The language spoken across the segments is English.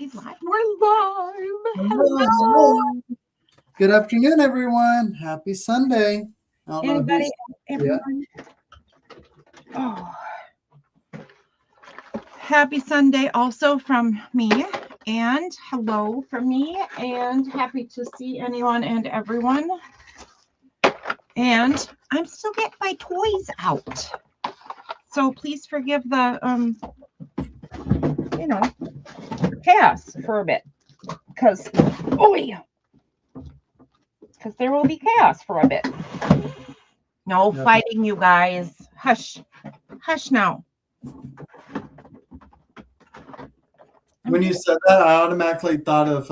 He's live. We're live. Hello. Hello. Good afternoon, everyone. Happy Sunday. Anybody? Everyone? Oh. Happy Sunday also from me. And hello from me. And happy to see anyone and everyone. And I'm still getting my toys out. So please forgive the, chaos for a bit. Because there will be chaos for a bit. No fighting, you guys. Hush. Hush now. When you said that, I automatically thought of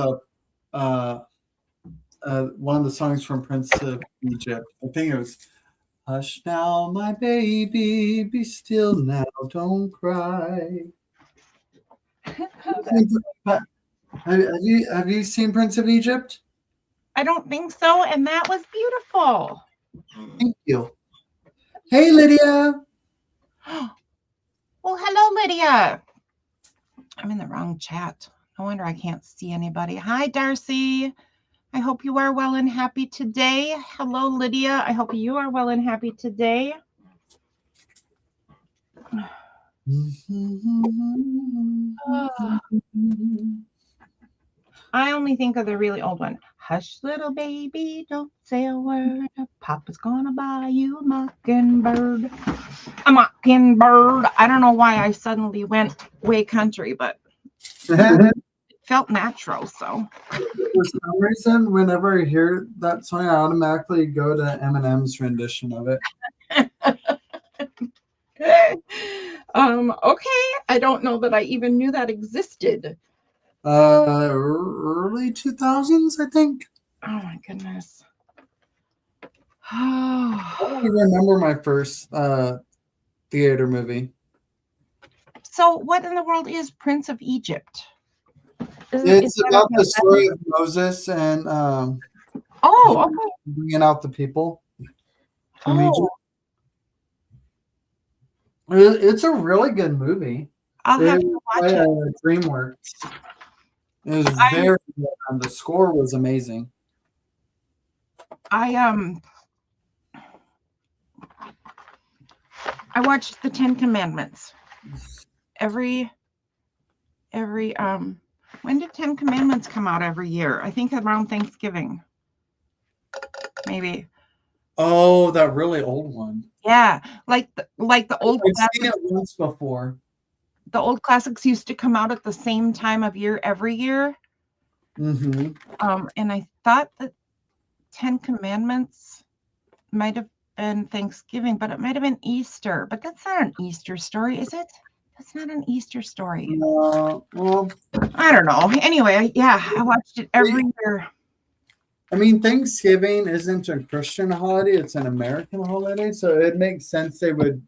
one of the songs from Prince of Egypt. I think it was "Hush Now, My Baby, Be Still Now, Don't Cry." Have you seen Prince of Egypt? I don't think so, and that was beautiful. Thank you. Hey, Lydia. Well, hello, Lydia. I'm in the wrong chat. No wonder I can't see anybody. Hi, Darcy. I hope you are well and happy today. Hello, Lydia. I hope you are well and happy today. I only think of the really old one. Hush, little baby, don't say a word. Papa's gonna buy you a mockingbird. A mockingbird. I don't know why I suddenly went way country, but it felt natural. So for some reason, whenever I hear that song, I automatically go to Eminem's rendition of it. Okay. I don't know that I even knew that existed. Early 2000s, I think. Oh my goodness. I don't even remember my first theater movie. So what in the world is Prince of Egypt? It's about the story of Moses and bringing out the people from Egypt. It's a really good movie. I'll have to watch it. DreamWorks. It was very good. The score was amazing. I watched the 10 Commandments. Every when did 10 Commandments come out every year? I think around Thanksgiving. Maybe. Oh, that really old one. Yeah, like the old I've seen it once before. The old classics used to come out at the same time of year every year. Mm-hmm. And I thought that 10 Commandments might have been Thanksgiving, but it might have been Easter. But that's not an Easter story, is it? That's not an Easter story. Well, I don't know. Anyway, yeah, I watched it every year. I mean, Thanksgiving isn't a Christian holiday; it's an American holiday, so it makes sense they would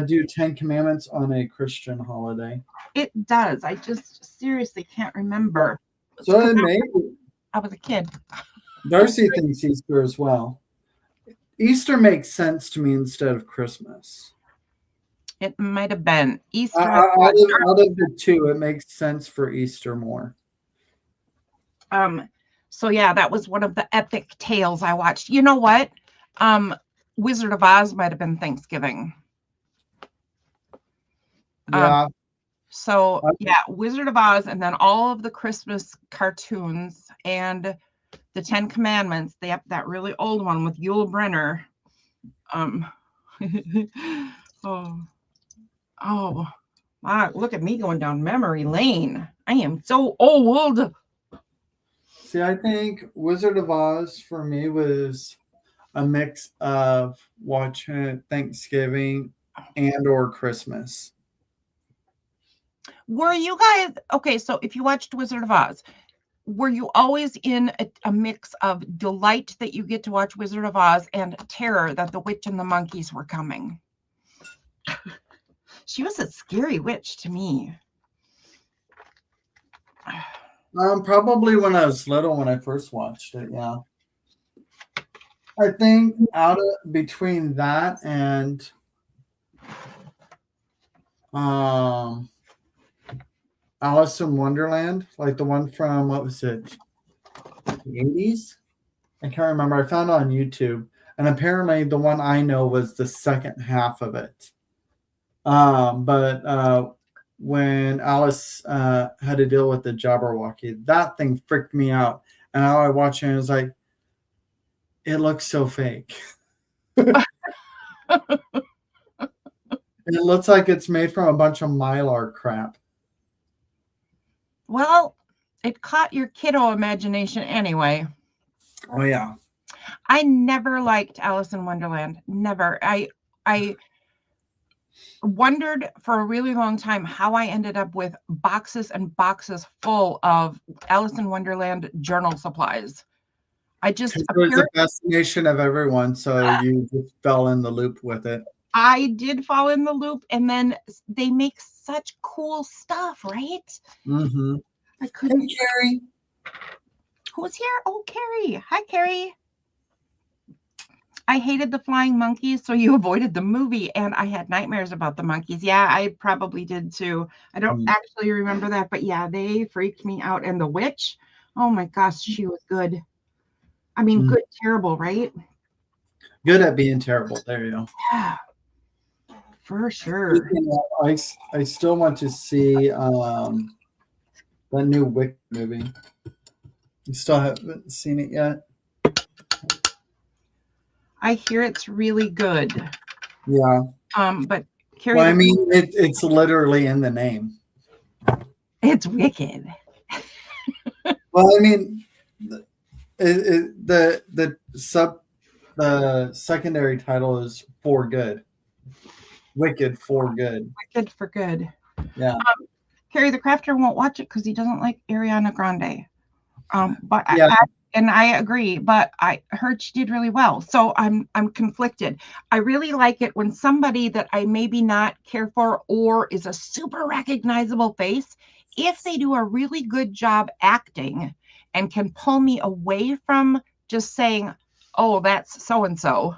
do 10 Commandments on a Christian holiday. It does. I just seriously can't remember. So it may. I was a kid. Darcy thinks Easter as well. Easter makes sense to me instead of Christmas. It might have been Easter. Out of the two, it makes sense for Easter more. So yeah, that was one of the epic tales I watched. You know what? Wizard of Oz might have been Thanksgiving. Yeah. So yeah, Wizard of Oz, and then all of the Christmas cartoons and the 10 Commandments. They have that really old one with Yul Brynner. Oh, wow, look at me going down memory lane. I am so old. See, I think Wizard of Oz for me was a mix of watching Thanksgiving and or Christmas. Were you guys okay? So if you watched Wizard of Oz, were you always in a mix of delight that you get to watch Wizard of Oz and terror that the witch and the monkeys were coming? She was a scary witch to me. Probably when I was little, when I first watched it, yeah. I think between that and Alice in Wonderland, like the one from, what was it, the 80s? I can't remember. I found it on YouTube, and apparently the one I know was the second half of it. But when Alice had to deal with the Jabberwocky, that thing freaked me out. And I watched it and it was like, it looks so fake. It looks like it's made from a bunch of Mylar crap. Well, it caught your kiddo imagination anyway. Oh yeah. I never liked Alice in Wonderland. Never. I wondered for a really long time how I ended up with boxes and boxes full of Alice in Wonderland journal supplies. I just It was the fascination of everyone, so you just fell in the loop with it. I did fall in the loop, and then they make such cool stuff, right? Mm-hmm. I couldn't. Hey, Carrie. Who's here? Oh, Carrie. Hi, Carrie. I hated the flying monkeys, so you avoided the movie, and I had nightmares about the monkeys. Yeah, I probably did too. I don't actually remember that, but yeah, they freaked me out. And the witch, oh my gosh, she was good. I mean, good, terrible, right? Good at being terrible. There you go. Yeah, for sure. I still want to see that new Wicked movie. You still haven't seen it yet? I hear it's really good. Yeah. But Carrie, well, I mean, it's literally in the name. It's wicked. Well, I mean, the secondary title is For Good. Wicked for Good. Wicked for Good. Yeah. Carrie the Crafter won't watch it because he doesn't like Ariana Grande. But yeah. I agree, but I heard she did really well. So I'm conflicted. I really like it when somebody that I maybe not care for or is a super recognizable face, if they do a really good job acting and can pull me away from just saying, oh, that's so-and-so,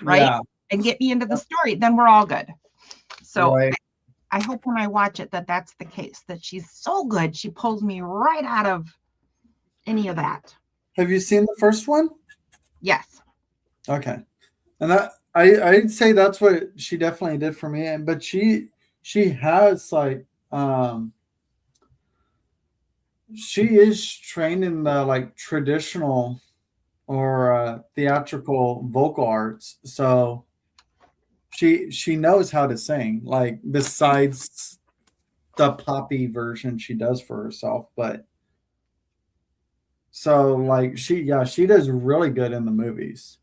right? Yeah. And get me into the story, then we're all good. So right. I hope when I watch it that's the case, that she's so good, she pulls me right out of any of that. Have you seen the first one? Yes. Okay. And I'd say that's what she definitely did for me. But she has like she is trained in the like traditional or theatrical vocal arts. So she knows how to sing, like besides the poppy version she does for herself, but so like she does really good in the movies.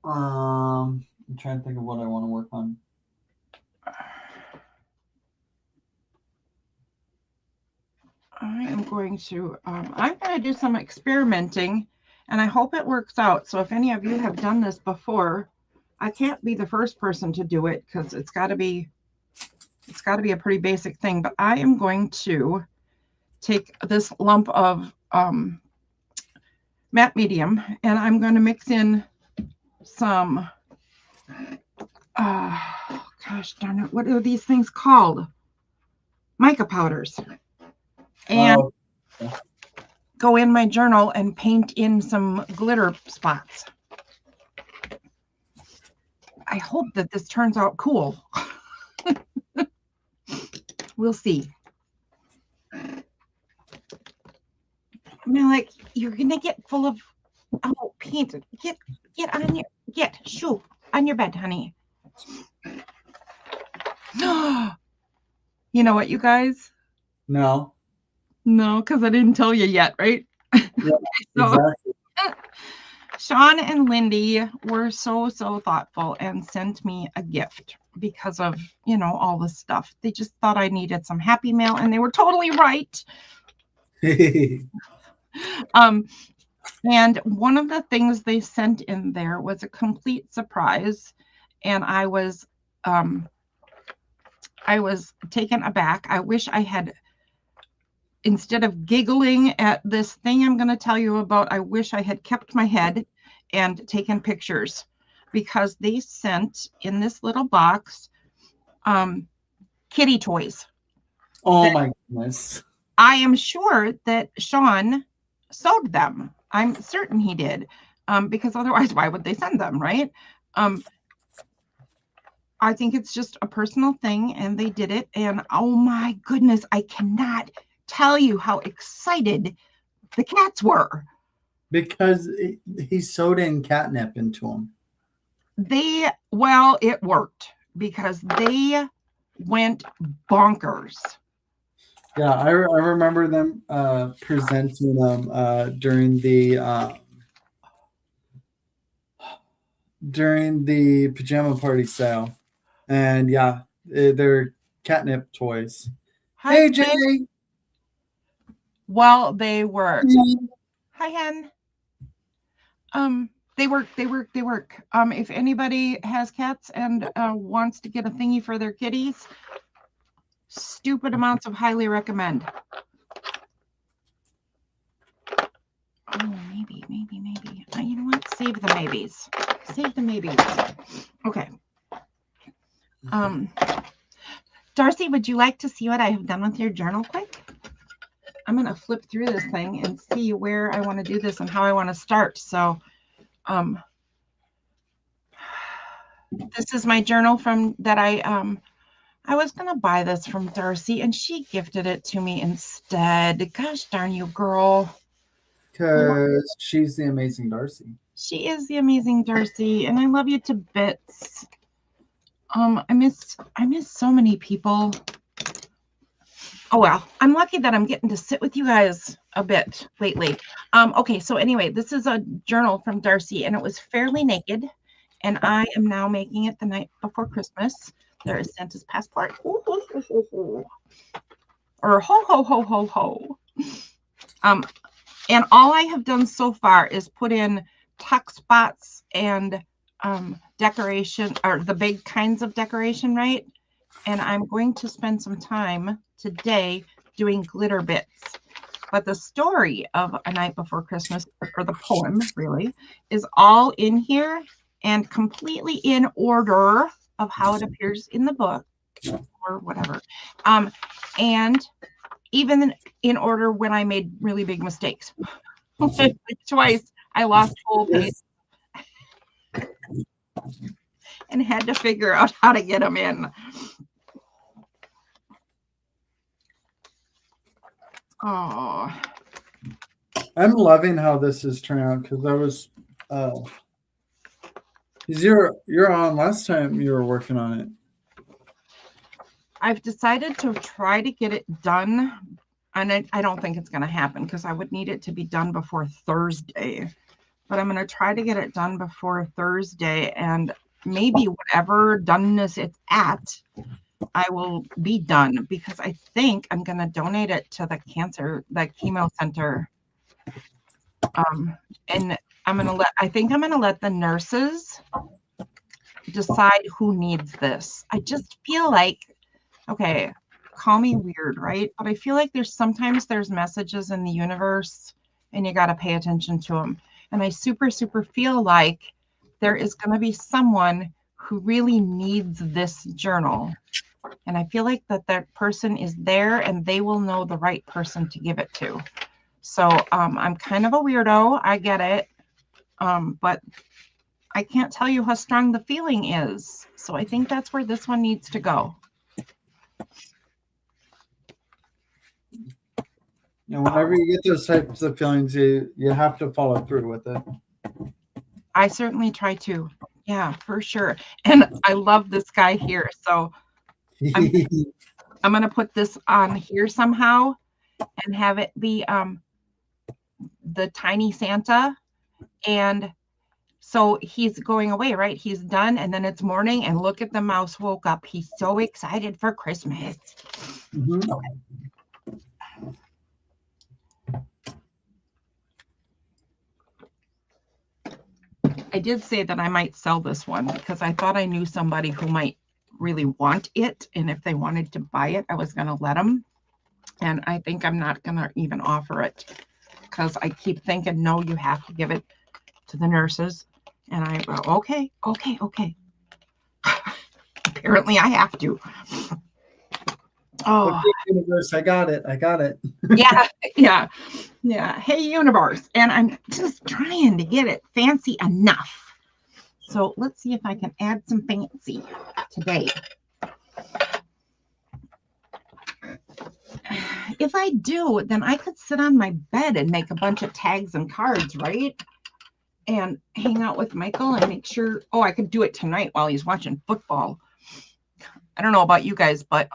I'm trying to think of what I want to work on. I'm going to do some experimenting, and I hope it works out. So if any of you have done this before, I can't be the first person to do it because it's got to be a pretty basic thing. But I am going to take this lump of matte medium, and I'm going to mix in some gosh darn it, what are these things called? Mica powders. And go in my journal and paint in some glitter spots. I hope that this turns out cool. We'll see. I mean, like, you're gonna get full of paint. Get on your bed, honey. You know what, you guys? No, because I didn't tell you yet, right? Yeah, exactly. Sean and Lindy were so thoughtful and sent me a gift because of, all this stuff. They just thought I needed some happy mail, and they were totally right. And one of the things they sent in there was a complete surprise, and I was taken aback. I wish I had, instead of giggling at this thing I'm going to tell you about, I wish I had kept my head and taken pictures, because they sent in this little box kitty toys. Oh my goodness. I am sure that Sean sewed them. I'm certain he did. Because otherwise, why would they send them, right? I think it's just a personal thing, and they did it. And oh my goodness, I cannot tell you how excited the cats were. Because he sewed in catnip into them. Well, it worked because they went bonkers. Yeah, I remember them presenting them during the pajama party sale, and yeah, they're catnip toys. Hi, Hey, Jay. Well, they were. Hi, Hen. They work. If anybody has cats and wants to get a thingy for their kitties, stupid amounts of highly recommend. Oh, maybe. You know what? Save the maybes. Okay. Darcy, would you like to see what I have done with your journal quick? I'm going to flip through this thing and see where I want to do this and how I want to start. So, this is my journal that I was going to buy this from Darcy and she gifted it to me instead. Gosh darn you, girl. Because she's the amazing Darcy. She is the amazing Darcy, and I love you to bits. I miss so many people. Oh well, I'm lucky that I'm getting to sit with you guys a bit lately. Okay, so anyway, this is a journal from Darcy, and it was fairly naked, and I am now making it the night before Christmas. There is Santa's passport. Ooh, ooh, ooh, ooh. Or ho ho ho ho ho. And all I have done so far is put in tuck spots and decoration, or the big kinds of decoration, right? And I'm going to spend some time today doing glitter bits. But the story of A Night Before Christmas, or the poem really, is all in here and completely in order of how it appears in the book or whatever. And even in order when I made really big mistakes. Twice I lost whole pages and had to figure out how to get them in. Oh, I'm loving how this is turning out because I was you're on last time you were working on it. I've decided to try to get it done, and I don't think it's going to happen because I would need it to be done before Thursday. But I'm going to try to get it done before Thursday, and maybe whatever doneness it's at, I will be done because I think I'm going to donate it to the chemo center. And I think I'm going to let the nurses decide who needs this. I just feel like, okay, call me weird, right? But I feel like sometimes there's messages in the universe and you got to pay attention to them. And I super feel like there is going to be someone who really needs this journal. And I feel like that person is there and they will know the right person to give it to. So I'm kind of a weirdo. I get it. But I can't tell you how strong the feeling is. So I think that's where this one needs to go. And whenever you get those types of feelings, you have to follow through with it. I certainly try to. Yeah, for sure. And I love this guy here. So I'm going to put this on here somehow and have it be the tiny Santa. And so he's going away, right? He's done. And then it's morning and look at the mouse woke up. He's so excited for Christmas. Mm-hmm. Okay. I did say that I might sell this one because I thought I knew somebody who might really want it. And if they wanted to buy it, I was going to let them. And I think I'm not going to even offer it because I keep thinking, no, you have to give it to the nurses. And I go, okay. Okay, apparently I have to. Oh, Okay, universe, I got it. yeah. Hey, universe. And I'm just trying to get it fancy enough. So let's see if I can add some fancy today. If I do, then I could sit on my bed and make a bunch of tags and cards, right? And hang out with Michael and make sure, I could do it tonight while he's watching football. I don't know about you guys, but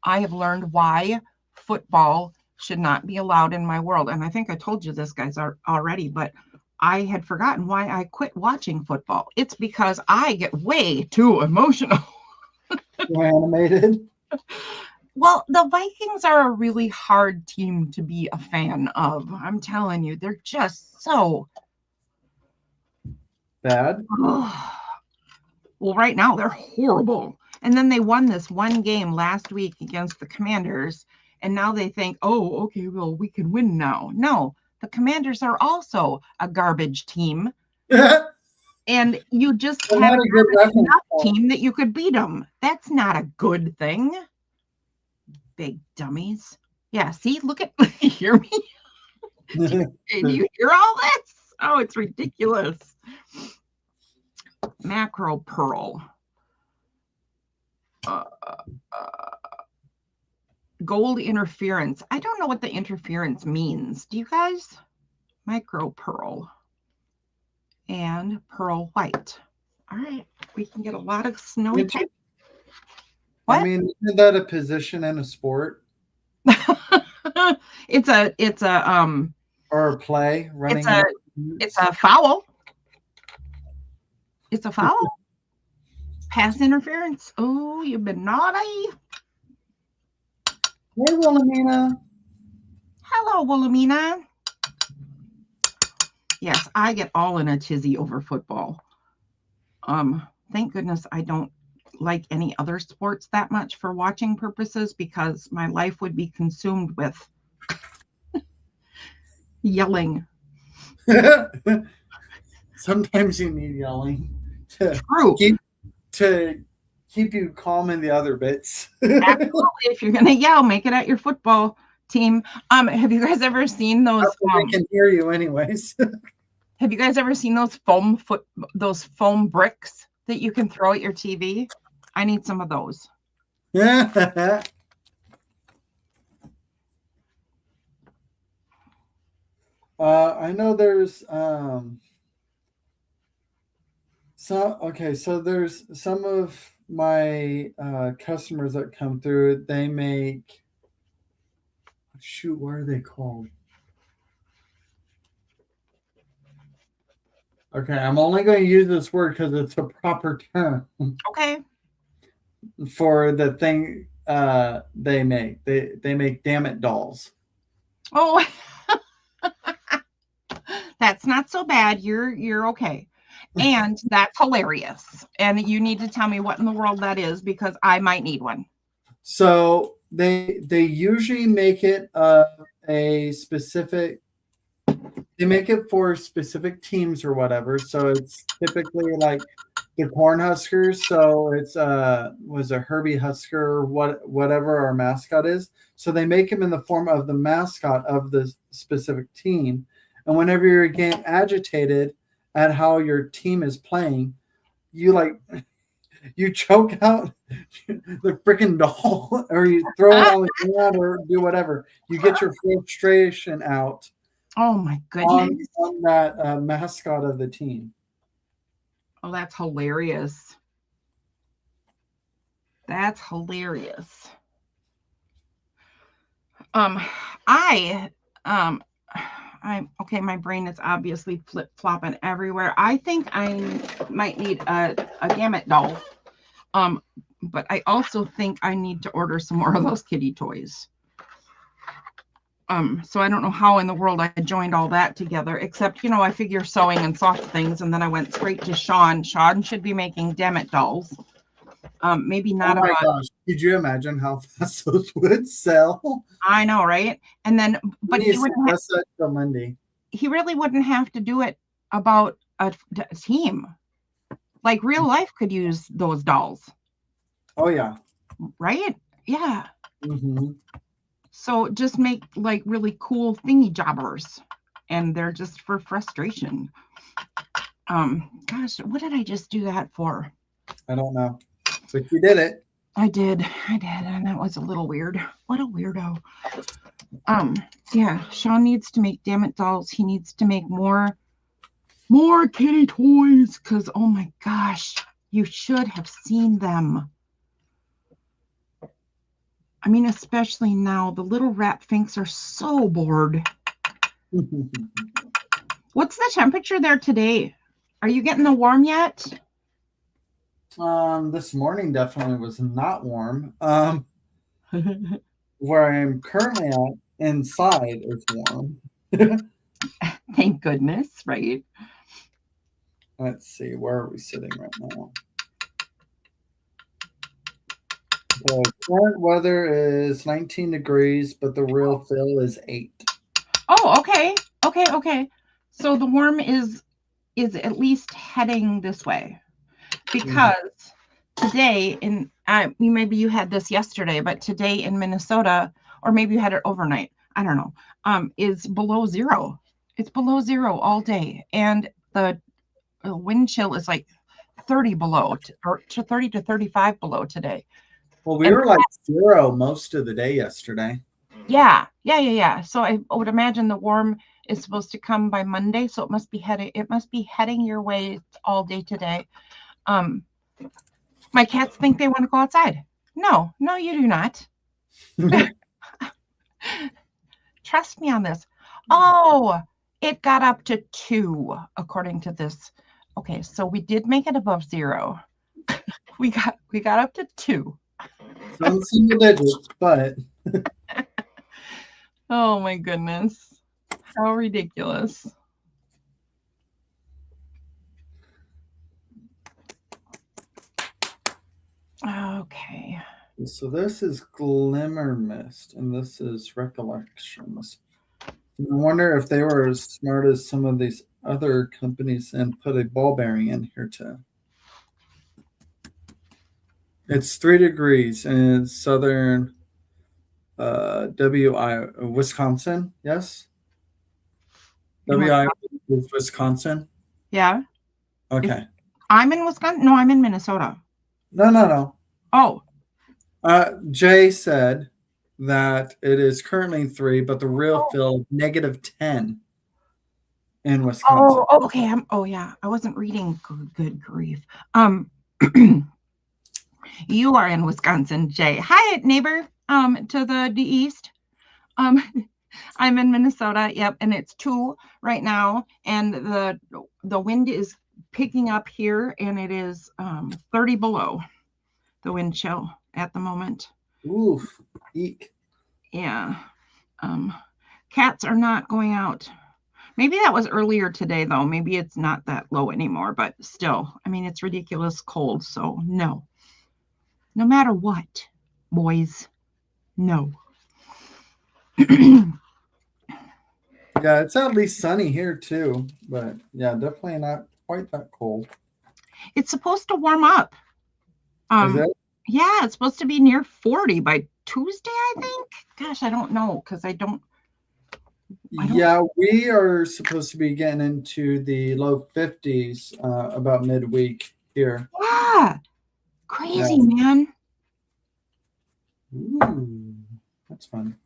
I have learned why football should not be allowed in my world. And I think I told you this, guys, already, but I had forgotten why I quit watching football. It's because I get way too emotional. Animated. Well, the Vikings are a really hard team to be a fan of. I'm telling you, they're just so bad. Well, right now they're horrible. And then they won this one game last week against the Commanders. And now they think, oh, okay, well, we can win now. No, the Commanders are also a garbage team. And you just have a good enough team that you could beat them. That's not a good thing. Big dummies. Yeah, see, look at, hear me? Do you hear all this? Oh, it's ridiculous. Macro pearl. Gold interference. I don't know what the interference means. Do you guys? Micro pearl. And pearl white. All right. We can get a lot of snowy type. What? I mean, isn't that a position in a sport? It's a or a play running. It's a foul. It's a foul. Pass interference. Oh, you've been naughty. Hey, Wilhelmina. Hello, Wilhelmina. Yes, I get all in a tizzy over football. Thank goodness I don't like any other sports that much for watching purposes, because my life would be consumed with yelling. Sometimes you need yelling to keep you calm in the other bits. Absolutely. If you're gonna yell, make it at your football team. Have you guys ever seen those? I can hear you anyways. Have you guys ever seen those foam bricks that you can throw at your TV? I need some of those. I know there's so there's some of my customers that come through. They make, what are they called? Okay, I'm only going to use this word because it's a proper term. Okay. For the thing they make. They make damn it dolls. Oh, that's not so bad. You're okay. And that's hilarious. And you need to tell me what in the world that is, because I might need one. So they usually make it a specific. They make it for specific teams or whatever. So it's typically like the Cornhuskers. So it's was a Herbie Husker, whatever our mascot is. So they make him in the form of the mascot of the specific team. And whenever you're getting agitated at how your team is playing, you choke out the freaking doll, or you throw it on the ground, or do whatever. You get your frustration out. Oh my goodness! On that mascot of the team. Oh, that's hilarious. That's hilarious. I'm okay. My brain is obviously flip-flopping everywhere. I think I might need a Gamut doll. But I also think I need to order some more of those kitty toys. So I don't know how in the world I joined all that together, except, I figure sewing and soft things. And then I went straight to Sean. Sean should be making Dammit dolls. Maybe not. Oh my gosh. Could you imagine how fast those would sell? I know, right? And then, but he wouldn't have, till Monday. He really wouldn't have to do it about a team. Like real life could use those dolls. Oh yeah. right? Yeah. Mm-hmm. So just make like really cool thingy jobbers, and they're just for frustration. Gosh, what did I just do that for? I don't know, but you did it. I did, and that was a little weird. What a weirdo. Yeah, Sean needs to make Damn It dolls. He needs to make more kitty toys, because oh my gosh, you should have seen them. I mean, especially now, the little rat finks are so bored. What's the temperature there today? Are you getting the warm yet? This morning definitely was not warm. Where I am currently at inside is warm. Thank goodness, right? Let's see, where are we sitting right now? The current weather is 19 degrees, but the real feel is 8. Oh, okay. So the warm is at least heading this way, because today in maybe you had this yesterday, but today in Minnesota, or maybe you had it overnight, I don't know, is below 0. It's below 0 all day, and the wind chill is like 30 below, or to 30 to 35 below today. Well, we were like 0 most of the day yesterday. Yeah. So I would imagine the warm is supposed to come by Monday, so it must be heading your way all day today. My cats think they want to go outside. No, you do not. Trust me on this. Oh, it got up to 2 according to this. Okay, so we did make it above 0. We got up to 2. Some single digits, but oh my goodness. How ridiculous. Okay. So this is Glimmer Mist, and this is Recollections. I wonder if they were as smart as some of these other companies and put a ball bearing in here too. It's 3 degrees in southern Wisconsin. Yes? WI is Wisconsin? Yeah. Okay. I'm in Wisconsin? No, I'm in Minnesota. No. Oh. Jay said that it is currently 3, but the real feel -10 in Wisconsin. Oh, okay. Yeah. I wasn't reading. Good grief. You are in Wisconsin, Jay. Hi, neighbor. To the east. I'm in Minnesota. Yep, and it's 2 right now, and the wind is picking up here, and it is 30 below the wind chill at the moment. Oof. Eek. Yeah. Cats are not going out. Maybe that was earlier today, though. Maybe it's not that low anymore, but still, I mean, it's ridiculous cold, so no. No matter what, boys, no. Yeah, it's at least sunny here too, but yeah, definitely not quite that cold. It's supposed to warm up. Is it? Yeah, it's supposed to be near 40 by Tuesday, I think. Gosh, I don't know, because I don't. Yeah, we are supposed to be getting into the low 50s about midweek here. Yeah, crazy, man. Ooh, that's fun.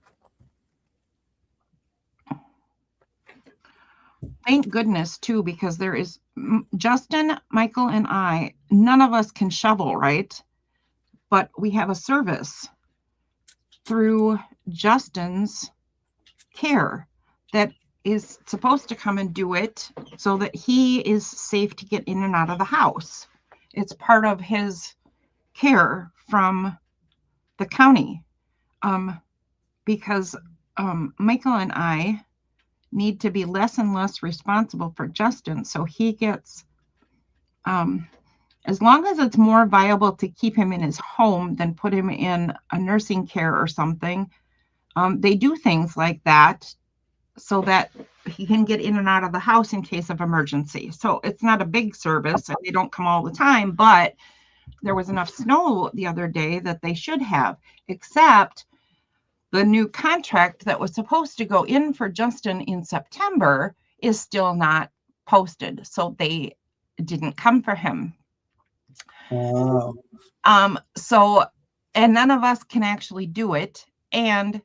Thank goodness, too, because there is Justin, Michael, and I, none of us can shovel, right? But we have a service through Justin's care that is supposed to come and do it so that he is safe to get in and out of the house. It's part of his care from the county, because Michael and I need to be less and less responsible for Justin. So he gets, as long as it's more viable to keep him in his home than put him in a nursing care or something, they do things like that so that he can get in and out of the house in case of emergency. So it's not a big service and they don't come all the time, but there was enough snow the other day that they should have, except the new contract that was supposed to go in for Justin in September is still not posted. So they didn't come for him. Wow. So, and none of us can actually do it. And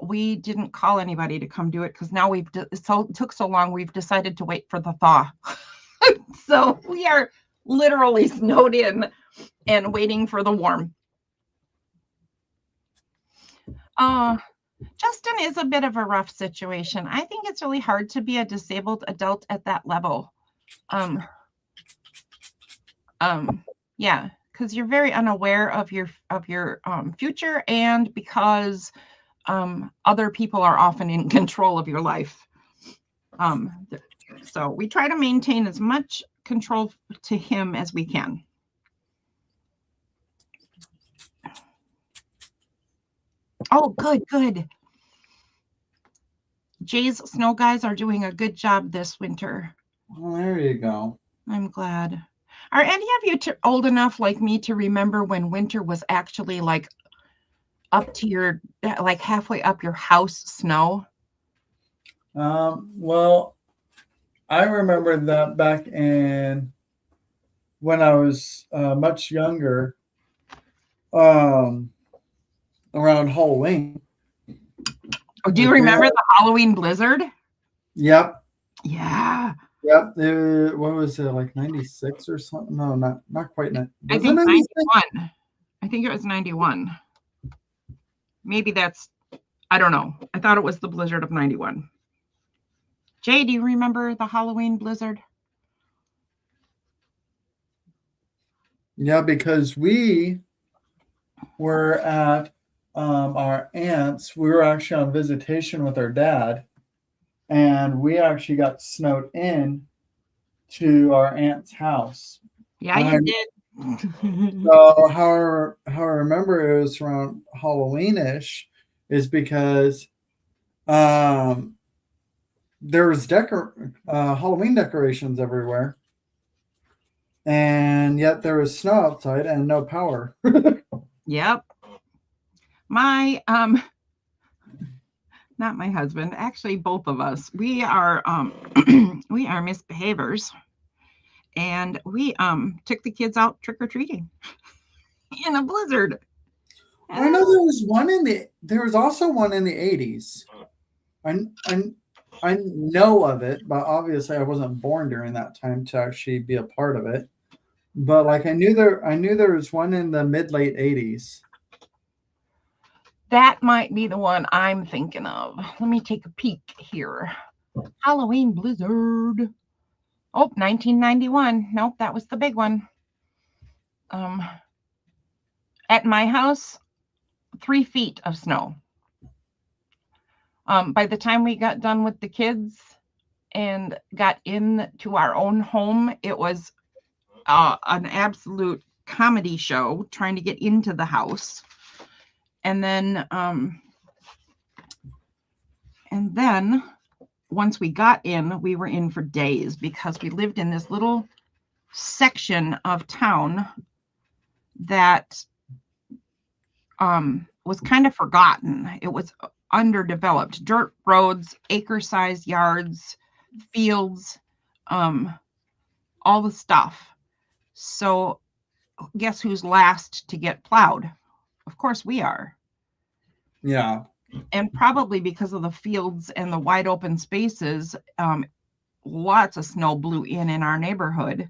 we didn't call anybody to come do it because now it took so long, we've decided to wait for the thaw. So we are literally snowed in and waiting for the warm. Justin is a bit of a rough situation. I think it's really hard to be a disabled adult at that level. Yeah, because you're very unaware of your future, and because other people are often in control of your life. So we try to maintain as much control to him as we can. Oh, good. Jay's snow guys are doing a good job this winter. Well, there you go. I'm glad. Are any of you old enough like me to remember when winter was actually like up to your, like halfway up your house snow? Well, I remember that back in when I was much younger, around Halloween. Oh, do you remember the Halloween blizzard? Yep. Yeah. Yep. What was it, like 96 or something? No, not quite. I think 91. I think it was 91. Maybe that's, I don't know. I thought it was the blizzard of 91. Jay, do you remember the Halloween blizzard? Yeah, because we were at our aunt's. We were actually on visitation with our dad, and we actually got snowed in to our aunt's house. Yeah, you did. So how I remember it was around Halloween-ish is because there was Halloween decorations everywhere, and yet there was snow outside and no power. Yep. My not my husband, actually both of us, we are we are misbehaviors, and we took the kids out trick-or-treating in a blizzard. I know there was also one in the 80s. I know of it, but obviously I wasn't born during that time to actually be a part of it. But like I knew there was one in the mid-late 80s. That might be the one I'm thinking of. Let me take a peek here. Halloween blizzard. Oh, 1991. Nope, that was the big one. At my house, 3 feet of snow. By the time we got done with the kids and got into our own home, it was an absolute comedy show trying to get into the house. And then once we got in, we were in for days because we lived in this little section of town that was kind of forgotten. It was underdeveloped, dirt roads, acre-sized yards, fields, all the stuff. So guess who's last to get plowed? Of course we are. Yeah. And probably because of the fields and the wide open spaces, lots of snow blew in our neighborhood.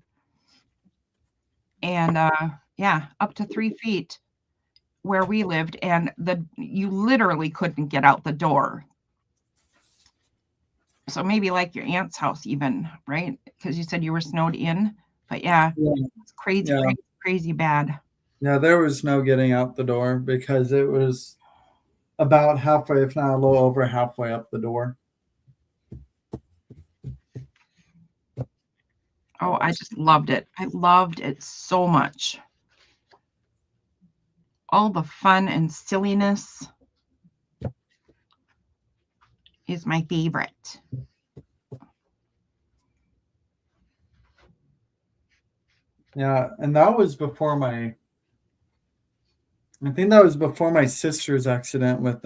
And yeah, up to 3 feet where we lived, and you literally couldn't get out the door. So maybe like your aunt's house even, right? Because you said you were snowed in. But yeah. It's crazy bad. Yeah, there was no getting out the door because it was about halfway, if not a little over halfway up the door. Oh, I just loved it. I loved it so much. All the fun and silliness is my favorite. Yeah, and that was before I think that was before my sister's accident with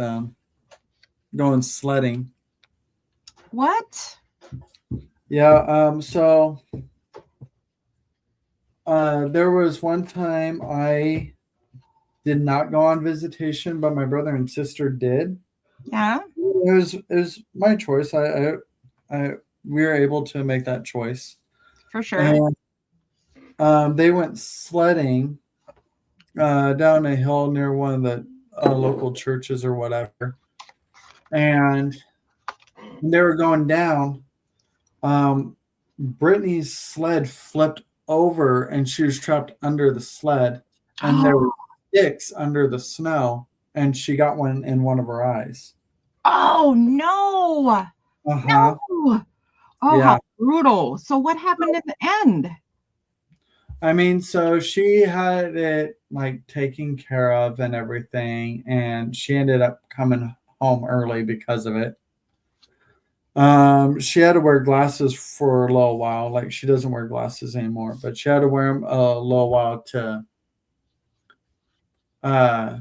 going sledding. What? Yeah, so there was one time I did not go on visitation, but my brother and sister did. Yeah, It was my choice. I we were able to make that choice, for sure. and they went sledding down a hill near one of the local churches or whatever, and when they were going down. Brittany's sled flipped over, and she was trapped under the sled, and there were sticks under the snow, and she got one in one of her eyes. Oh no. Uh-huh. No. Oh, Yeah. how brutal. So what happened in the end? I mean, so she had it like taken care of and everything, and she ended up coming home early because of it. She had to wear glasses for a little while. Like she doesn't wear glasses anymore, but she had to wear them a little while to uh,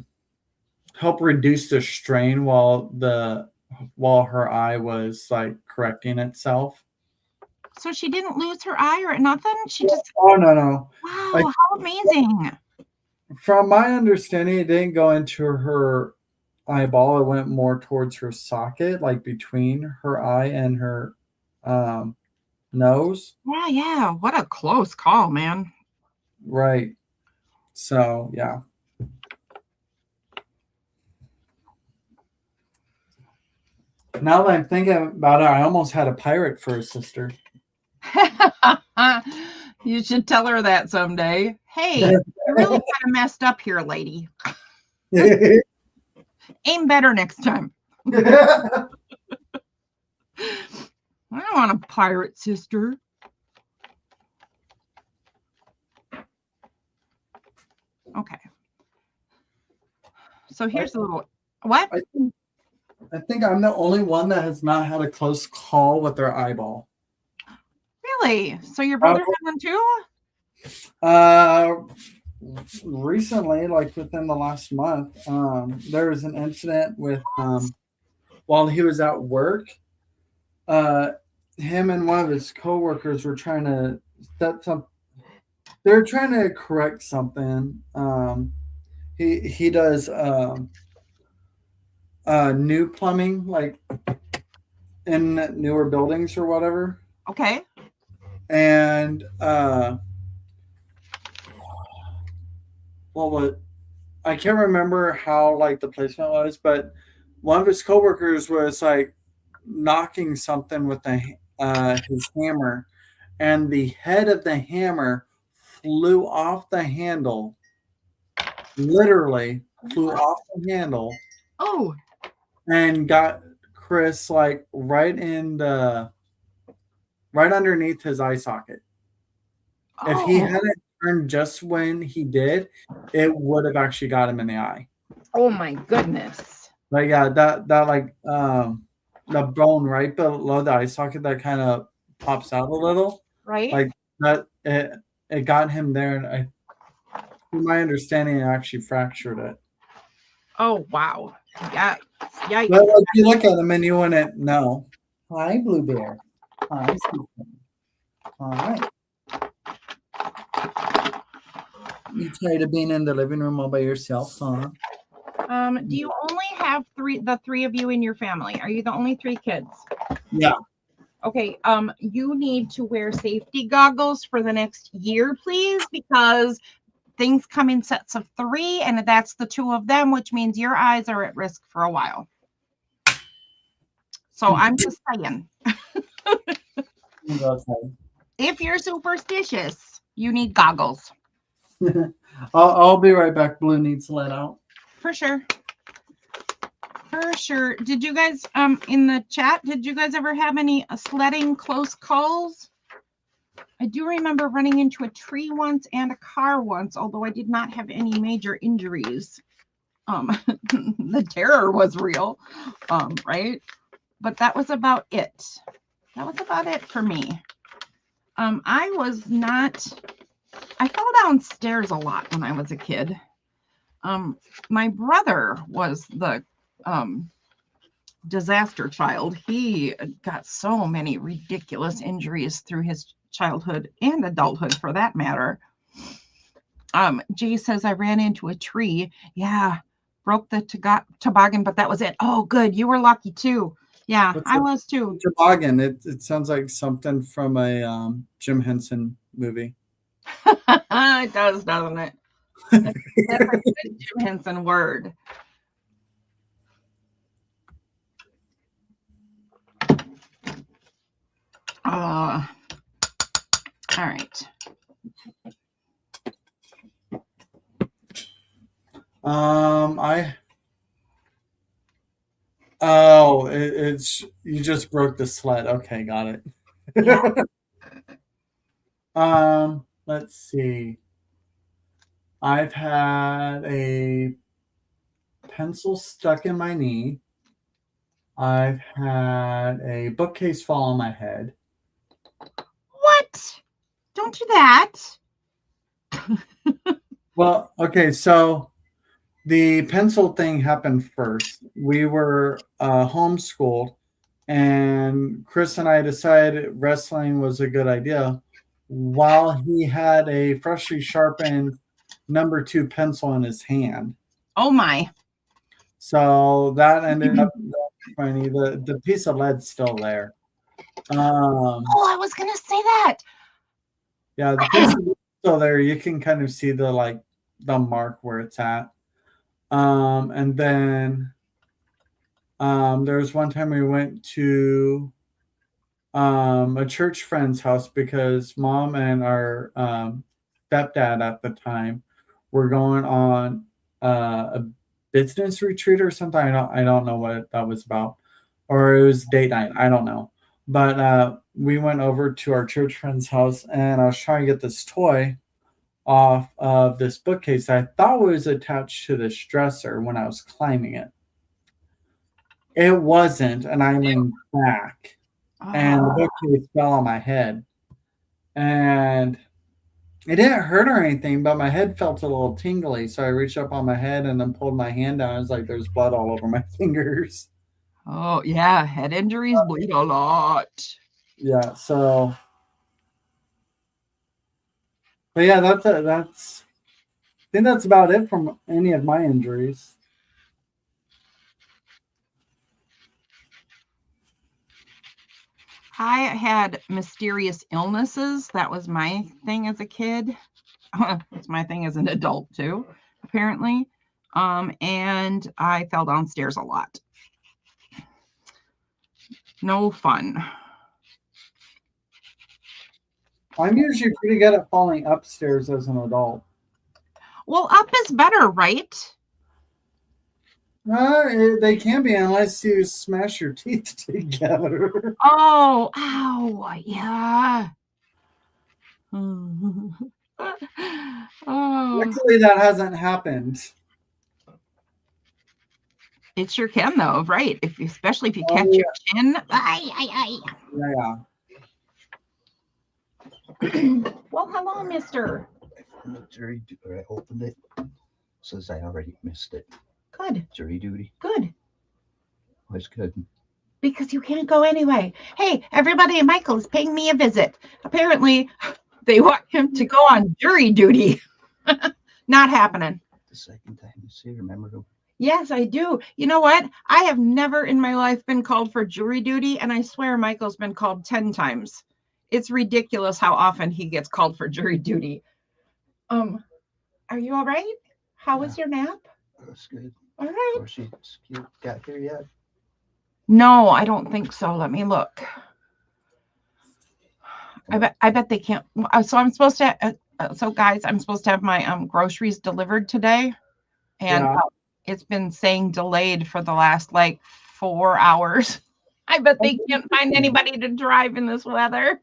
help reduce the strain while her eye was like correcting itself. So she didn't lose her eye or nothing? She just, Oh no. Like wow, how amazing. from my understanding, it didn't go into her eyeball. It went more towards her socket, like between her eye and her um, nose. Yeah, yeah. What a close call, man. Right. So yeah. Now that I'm thinking about it, I almost had a pirate for a sister. You should tell her that someday. Hey, you really kind of messed up here, lady. Aim better next time. I don't want a pirate sister. Okay. So here's a little what? I think I'm the only one that has not had a close call with their eyeball. Really? So your brother had one too? Recently, like within the last month, there was an incident with while he was at work. Him and one of his coworkers were trying to set some. They're trying to correct something. He does new plumbing, like in newer buildings or whatever. Okay. And what I can't remember how like the placement was, but one of his coworkers was like knocking something with his hammer, and the head of the hammer flew off the handle. Literally flew off the handle. Oh. And got Chris like right underneath his eye socket. Oh. If he hadn't turned just when he did, it would have actually got him in the eye. Oh my goodness. Like yeah, that like the bone right below the eye socket that kind of pops out a little. Right. Like that it got him there, and from my understanding, it actually fractured it. Oh wow. Yeah. Yeah. But if you look at him and you wouldn't know. Hi, Blue Bear. Hi, Stephen. All right. You tired of being in the living room all by yourself, huh? Do you only have the three of you in your family? Are you the only three kids? Yeah. Okay. You need to wear safety goggles for the next year, please, because things come in sets of 3, and that's the 2 of them, which means your eyes are at risk for a while. So I'm just saying. If you're superstitious, you need goggles. I'll be right back. Blue needs to let out. For sure. For sure. Did you guys in the chat, did you guys ever have any sledding close calls? I do remember running into a tree once and a car once, although I did not have any major injuries. The terror was real, right? But that was about it. That was about it for me. I was not I fell downstairs a lot when I was a kid. My brother was the disaster child. He got so many ridiculous injuries through his childhood and adulthood for that matter. Jay says I ran into a tree. Yeah, broke the toboggan, but that was it. Oh, good. You were lucky too. Yeah, I was too. Toboggan. It sounds like something from a Jim Henson movie. It does, doesn't it? That's a good Jim Henson word. All right. It's you just broke the sled. Okay, got it. Yeah. Let's see. I've had a pencil stuck in my knee. I've had a bookcase fall on my head. What? Don't do that. Well, okay, so the pencil thing happened first. We were homeschooled, and Chris and I decided wrestling was a good idea while he had a freshly sharpened number 2 pencil in his hand. Oh my. So that ended up funny. The piece of lead's still there. Oh, I was gonna say that. Yeah, the piece of lead's still there. You can kind of see the mark where it's at. And then there was one time we went to a church friend's house because mom and our stepdad at the time were going on a business retreat or something. I don't know what that was about, or it was date night. I don't know, but we went over to our church friend's house, and I was trying to get this toy off of this bookcase I thought was attached to this dresser when I was climbing it. It wasn't, and I leaned back, and the bookcase fell on my head. And it didn't hurt or anything, but my head felt a little tingly. So I reached up on my head and then pulled my hand down. I was like, there's blood all over my fingers. Oh, yeah. Head injuries bleed a lot. Yeah. So, but yeah, I think that's about it from any of my injuries. I had mysterious illnesses. That was my thing as a kid. It's my thing as an adult too, apparently. And I fell downstairs a lot. No fun. I'm usually pretty good at falling upstairs as an adult. Well, up is better, right? They can be unless you smash your teeth together. Oh, ow, yeah. Oh, Luckily, that hasn't happened. it sure can, though, right? Especially if you catch your chin. Yeah. Well, hello, mister. Jury duty. I opened it. Says I already missed it. Good. Jury duty. Good. Was good. Because you can't go anyway. Hey, everybody, Michael is paying me a visit. Apparently, they want him to go on jury duty. Not happening. The second time you see, remember him? Yes, I do. You know what? I have never in my life been called for jury duty, and I swear Michael's been called 10 times. It's ridiculous how often he gets called for jury duty. Are you all right? How was your nap? That's good. All right. Or she got here yet? No, I don't think so. Let me look. I bet they can't. So I'm supposed to. So guys, I'm supposed to have my groceries delivered today, and it's been saying delayed for the last 4 hours. I bet they can't find anybody to drive in this weather.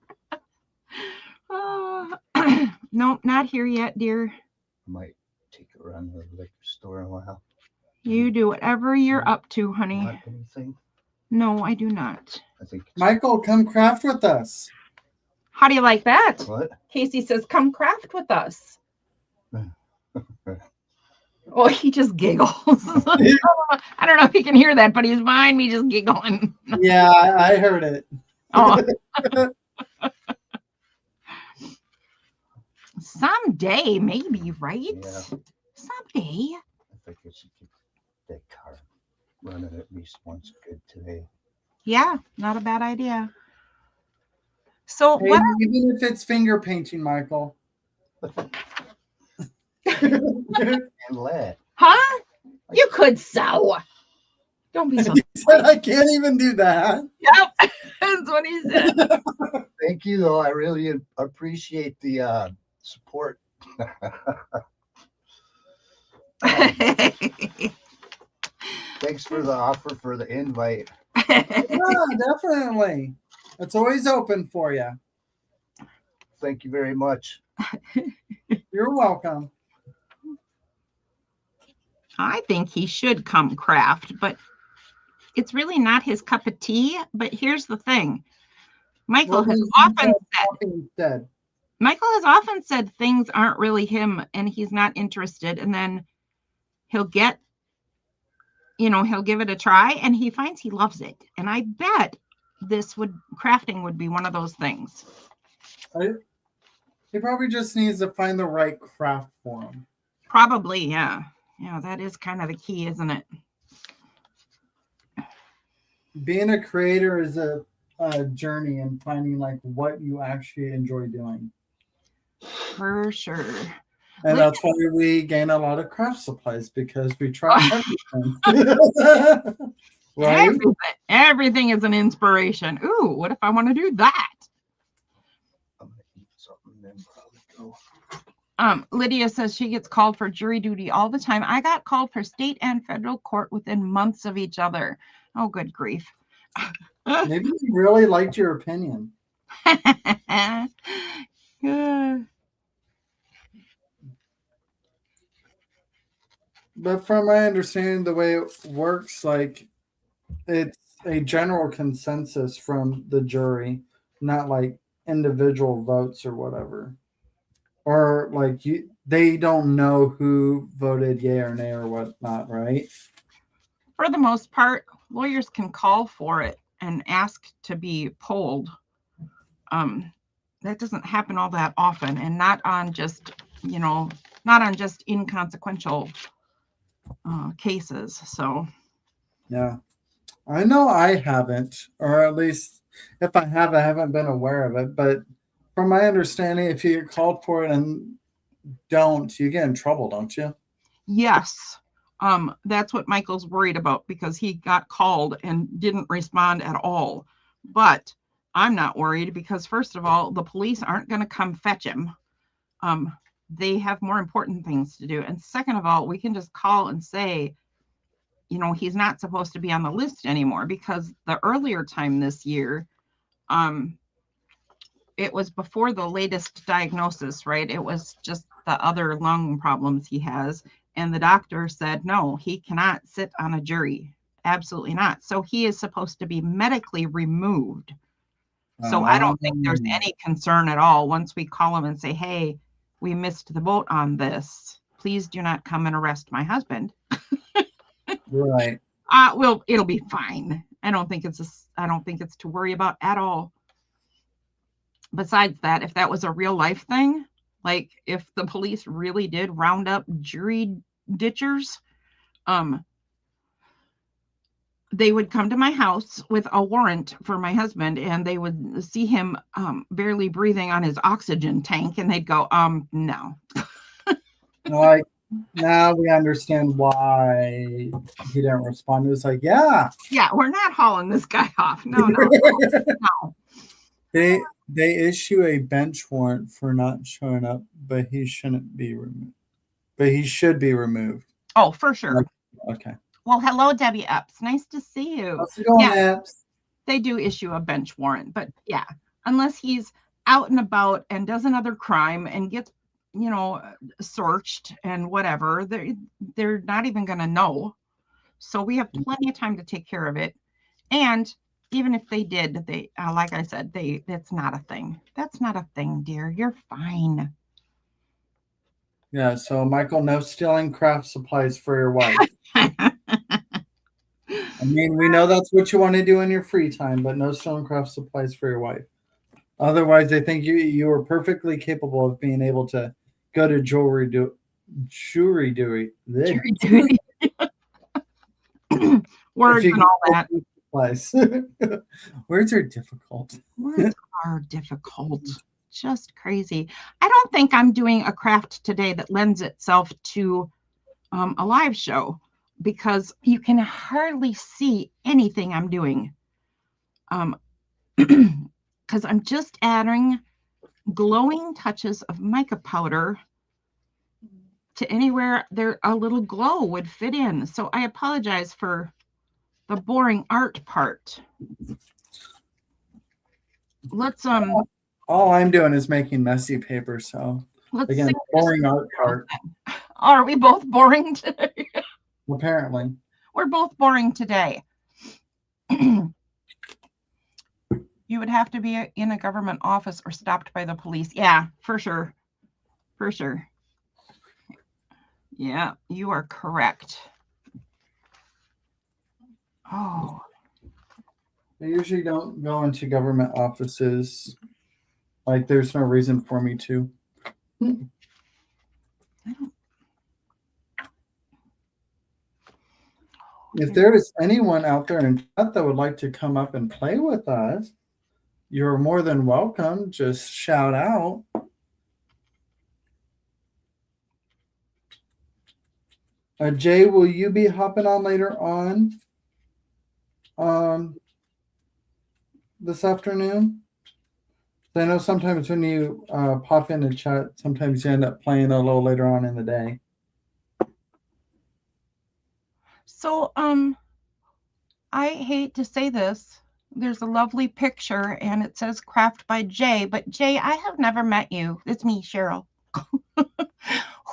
No, not here yet, dear. I might take a run to the liquor store in a while. You do whatever you're up to, honey. Want anything? No, I do not. I think Michael, come craft with us. How do you like that? What? Casey says, come craft with us. Oh, he just giggles. I don't know if he can hear that, but he's behind me just giggling. Yeah, I heard it. Oh. Someday, maybe, right? Yeah. Someday. I think I should keep that car running at least once good today. Yeah, not a bad idea. So Hey, what? even if it's finger painting, Michael. And lead. Huh? You could sew. Don't be so. He said I can't even do that. Yep, that's what he said. Thank you, though. I really appreciate the support. Thanks for the offer for the invite. Yeah, definitely. It's always open for you. Thank you very much. You're welcome. I think he should come craft, but it's really not his cup of tea. But here's the thing. Michael has often said things aren't really him and he's not interested, and then he'll give it a try and he finds he loves it. And I bet crafting would be one of those things. He probably just needs to find the right craft for him. Probably, yeah. Yeah, that is kind of the key, isn't it? Being a creator is a journey and finding like what you actually enjoy doing. For sure. And that's why we gain a lot of craft supplies, because we try everything. Right? Everything is an inspiration. Ooh, what if I want to do that? I'm gonna eat something then probably go. Lydia says she gets called for jury duty all the time. I got called for state and federal court within months of each other. Oh, good grief. Maybe he really liked your opinion. But from my understanding, the way it works, like it's a general consensus from the jury, not like individual votes or whatever. Or like they don't know who voted yay or nay or whatnot, right? For the most part, lawyers can call for it and ask to be polled. That doesn't happen all that often, and not on just inconsequential cases. So yeah, I know I haven't, or at least if I have, I haven't been aware of it. But from my understanding, if you get called for it and don't, you get in trouble, don't you? Yes. That's what Michael's worried about, because he got called and didn't respond at all. But I'm not worried, because first of all, the police aren't going to come fetch him. They have more important things to do. And second of all, we can just call and say, he's not supposed to be on the list anymore, because the earlier time this year, it was before the latest diagnosis, right? It was just the other lung problems he has. And the doctor said, no, he cannot sit on a jury. Absolutely not. So he is supposed to be medically removed. So I don't think there's any concern at all once we call him and say, hey, we missed the boat on this. Please do not come and arrest my husband. Right. Well, it'll be fine. I don't think it's to worry about at all. Besides that, if that was a real life thing, like if the police really did round up jury ditchers, they would come to my house with a warrant for my husband, and they would see him barely breathing on his oxygen tank, and they'd go, no. Like, now we understand why he didn't respond. It was like, yeah, we're not hauling this guy off. No. No. They issue a bench warrant for not showing up, but he shouldn't be removed. But he should be removed. Oh, for sure. Okay. Well, hello, Debbie Epps. Nice to see you. How's it going, Epps? They do issue a bench warrant, but yeah, unless he's out and about and does another crime and gets, searched and whatever, they're not even going to know. So we have plenty of time to take care of it. And even if they did, they like I said, that's not a thing. That's not a thing, dear. You're fine. Yeah, so Michael, no stealing craft supplies for your wife. I mean, we know that's what you want to do in your free time, but no stealing craft supplies for your wife. Otherwise, I think you are perfectly capable of being able to go to jewelry duty. Words and all that. Words are difficult. Words are difficult. Just crazy. I don't think I'm doing a craft today that lends itself to a live show because you can hardly see anything I'm doing. Because I'm just adding glowing touches of mica powder to anywhere there a little glow would fit in. So I apologize for the boring art part. Let's all I'm doing is making messy paper, so again, boring art part. Are we both boring today? Apparently. We're both boring today. You would have to be in a government office or stopped by the police. Yeah, for sure. For sure. Yeah, you are correct. Oh. I usually don't go into government offices. Like, there's no reason for me to. If there is anyone out there in chat that would like to come up and play with us, you're more than welcome. Just shout out. Jay, will you be hopping on later on this afternoon? I know sometimes when you pop in the chat, sometimes you end up playing a little later on in the day. So, I hate to say this. There's a lovely picture and it says craft by Jay, but Jay, I have never met you. It's me, Cheryl.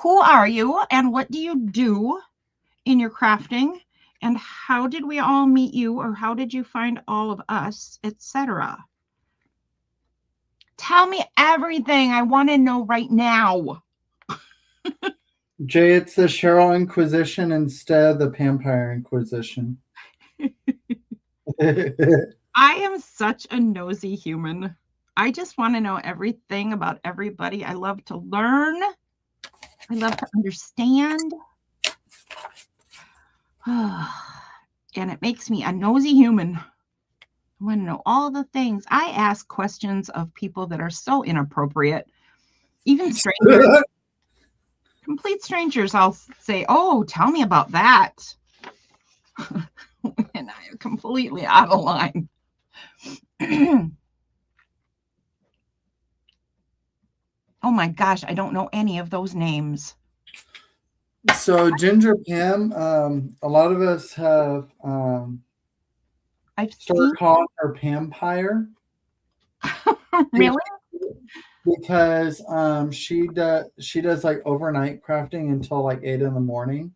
Who are you and what do you do in your crafting? And how did we all meet you, or how did you find all of us, etc.? Tell me everything. I want to know right now. Jay, it's the Cheryl Inquisition instead of the Vampire Inquisition. I am such a nosy human. I just want to know everything about everybody. I love to learn. I love to understand. And it makes me a nosy human. I want to know all the things. I ask questions of people that are so inappropriate. Even strangers. Complete strangers, I'll say, oh, tell me about that. And I am completely out of line. Oh my gosh, I don't know any of those names. So Ginger Pam, a lot of us have I've started calling her Pampire. Really? Because she does like overnight crafting until like 8 a.m.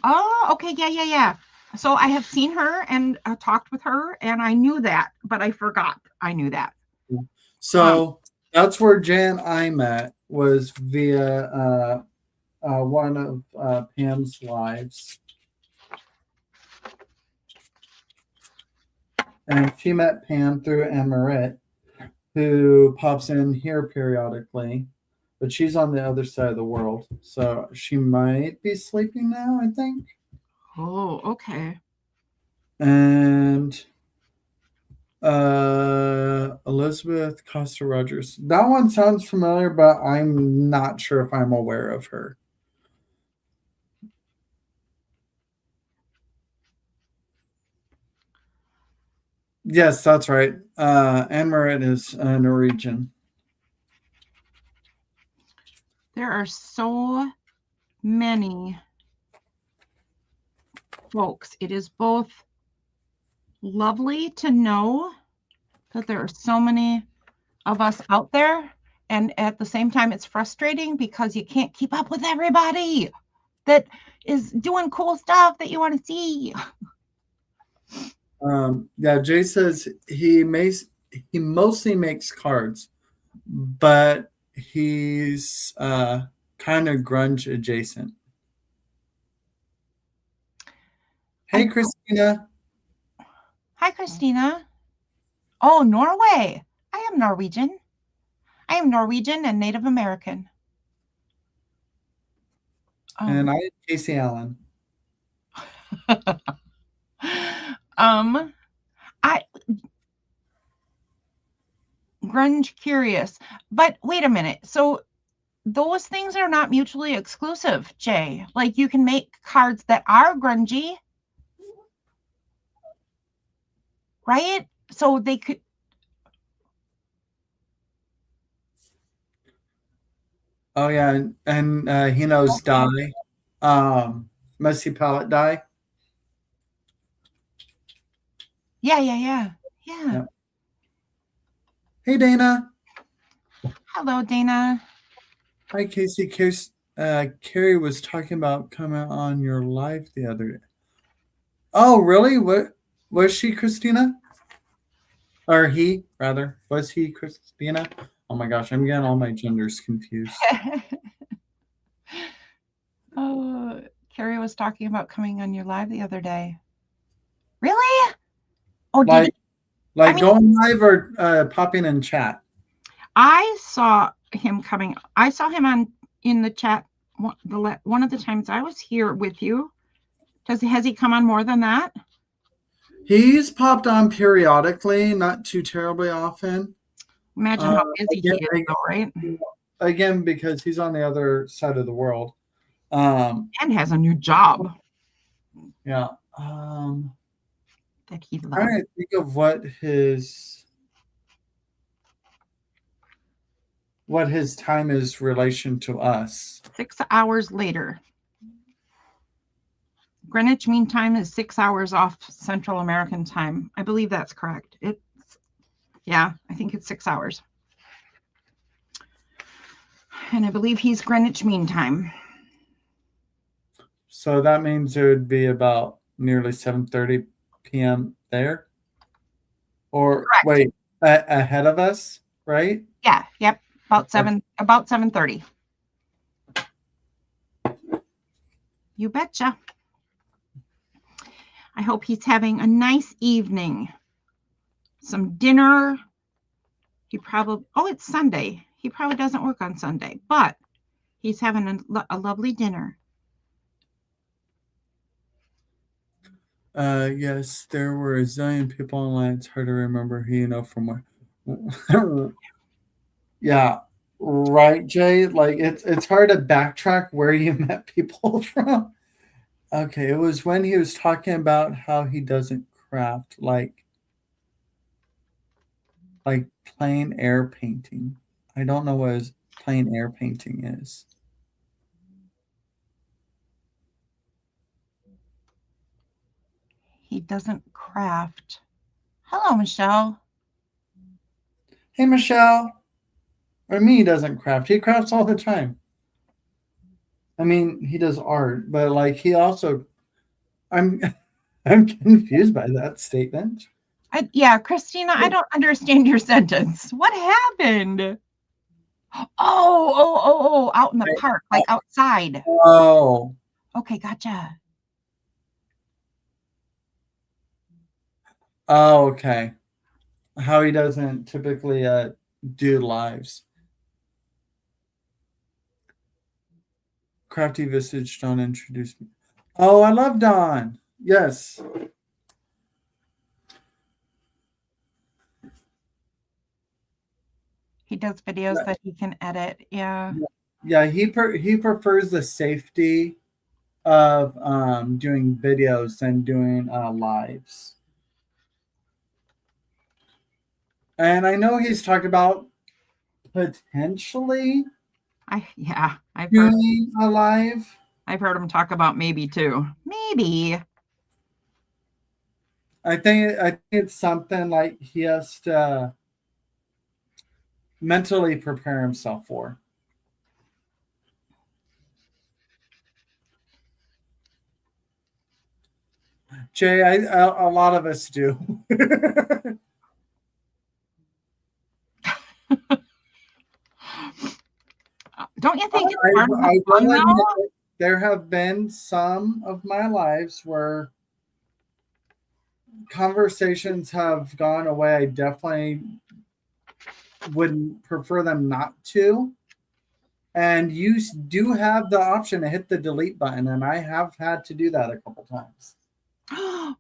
Oh, okay, yeah. So I have seen her and talked with her, and I knew that, but I forgot I knew that. So that's where Jan and I met, was via one of Pam's lives. And she met Pam through Anne Marit, who pops in here periodically, but she's on the other side of the world. So she might be sleeping now, I think. Oh, okay. And Elizabeth Costa Rogers. That one sounds familiar, but I'm not sure if I'm aware of her. Yes, that's right. Anne Marit is Norwegian. There are so many folks. It is both lovely to know that there are so many of us out there, and at the same time it's frustrating because you can't keep up with everybody that is doing cool stuff that you want to see. Yeah, Jay says he mostly makes cards, but he's kind of grunge adjacent. Hey, Christina. Hi, Christina. Oh, Norway. I am Norwegian. I am Norwegian and Native American. And I am Casey Allen. I grunge curious, but wait a minute. So those things are not mutually exclusive, Jay. Like you can make cards that are grungy, right? So they could. Oh yeah, and he knows dye, messy palette dye. Yeah. Yep. Hey, Dana. Hello, Dana. Hi, Casey. Carrie was talking about coming on your live the other day. Oh, really? What was she, Christina? Or he, rather? Was he Christina? Oh my gosh, I'm getting all my genders confused. Oh, Carrie was talking about coming on your live the other day. Really? Oh, did you? Like going live or popping in chat? I saw him coming. I saw him in the chat one of the times I was here with you. Has he come on more than that? He's popped on periodically, not too terribly often. Imagine how busy he is, though, right? Again, because he's on the other side of the world. And has a new job. Yeah. That he loves. I'm trying to think of what his time is relation to us. 6 hours later. Greenwich Mean Time is 6 hours off Central American time. I believe that's correct. I think it's 6 hours. And I believe he's Greenwich Mean Time. So that means it would be about nearly 7:30 p.m. there? Or correct. Wait, ahead of us, right? Yeah, yep. About 7:30. You betcha. I hope he's having a nice evening. Some dinner. It's Sunday. He probably doesn't work on Sunday, but he's having a lovely dinner. Yes, there were a zillion people online. It's hard to remember who you know from where. Yeah, right, Jay. Like it's hard to backtrack where you met people from. Okay, it was when he was talking about how he doesn't craft like plein air painting. I don't know what plein air painting is. He doesn't craft. Hello, Michelle. Hey, Michelle. Or me, he doesn't craft. He crafts all the time. I mean, he does art, but like he also, I'm confused by that statement. Christina, I don't understand your sentence. What happened? Oh, out in the park, like outside. Oh. Okay, gotcha. Oh, okay. How he doesn't typically do lives. Crafty Visage, Don introduced me. Oh, I love Don. Yes. He does videos that he can edit. Yeah. Yeah, he prefers the safety of doing videos than doing lives. And I know he's talked about potentially doing a live. I've heard him talk about maybe too. Maybe. I think it's something like he has to mentally prepare himself for. Jay, a lot of us do. Don't you think it's I part of the will fun, admit though? that there have been some of my lives where conversations have gone away. I definitely would prefer them not to. And you do have the option to hit the delete button, and I have had to do that a couple times.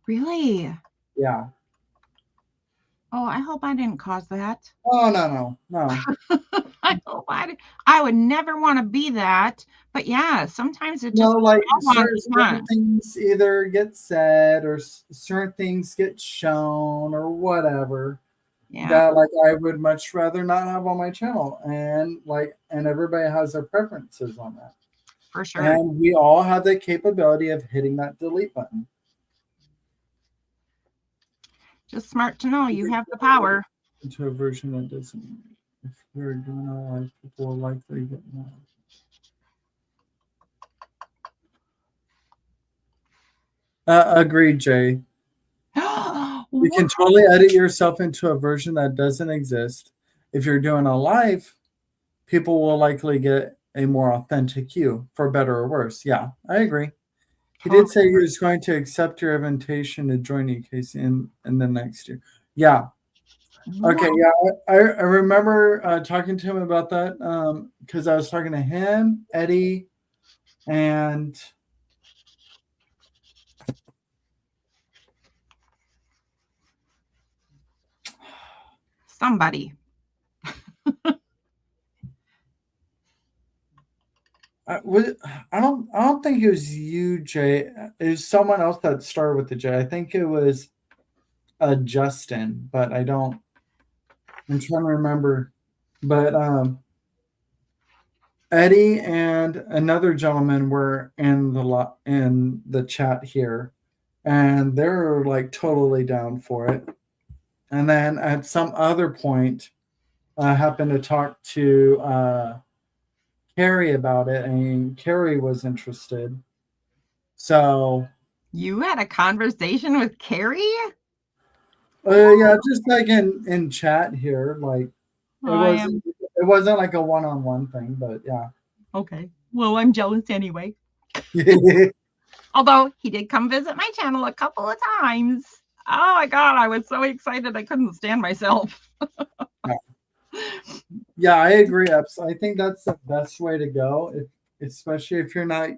Really? Yeah. Oh, I hope I didn't cause that. Oh, no. I hope I would never want to be that. But yeah, sometimes it just Like on. certain things either get said or certain things get shown or whatever. Yeah, That like I would much rather not have on my channel, and everybody has their preferences on that, for sure. and we all have the capability of hitting that delete button. Just smart to know you have the power. Into a version that doesn't. If we're doing our life, people will likely get more. Agreed, Jay. You can totally edit yourself into a version that doesn't exist. If you're doing a live, people will likely get a more authentic you, for better or worse. Yeah, I agree. He did say he was going to accept your invitation to join you, Casey, in the next year. Yeah. Okay, yeah. I remember talking to him about that because I was talking to him, Eddie, and somebody. I don't think it was you, Jay. It was someone else that started with the J. I think it was Justin, but I'm trying to remember. But Eddie and another gentleman were in the chat here, and they're like totally down for it. And then at some other point, I happened to talk to Carrie about it, and Carrie was interested. So you had a conversation with Carrie? Yeah, just like in chat here, like it wasn't like a one-on-one thing, but yeah. Okay. Well, I'm jealous anyway. Although he did come visit my channel a couple of times. Oh my God, I was so excited I couldn't stand myself. Yeah, I agree. I think that's the best way to go, especially if you're not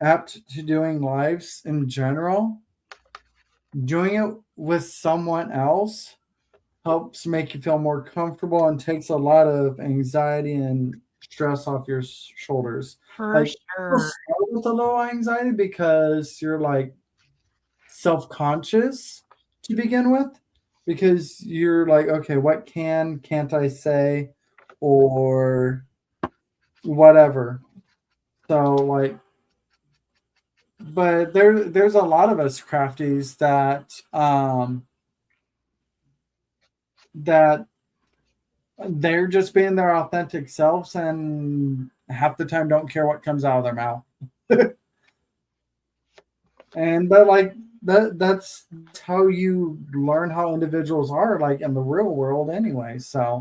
apt to doing lives in general. Doing it with someone else helps make you feel more comfortable and takes a lot of anxiety and stress off your shoulders. For sure. Start with a little anxiety because you're like self-conscious to begin with, because you're like, okay, what can't I say or whatever. So like, but there's a lot of us crafties that that they're just being their authentic selves and half the time don't care what comes out of their mouth. But like that's how you learn how individuals are like in the real world anyway. So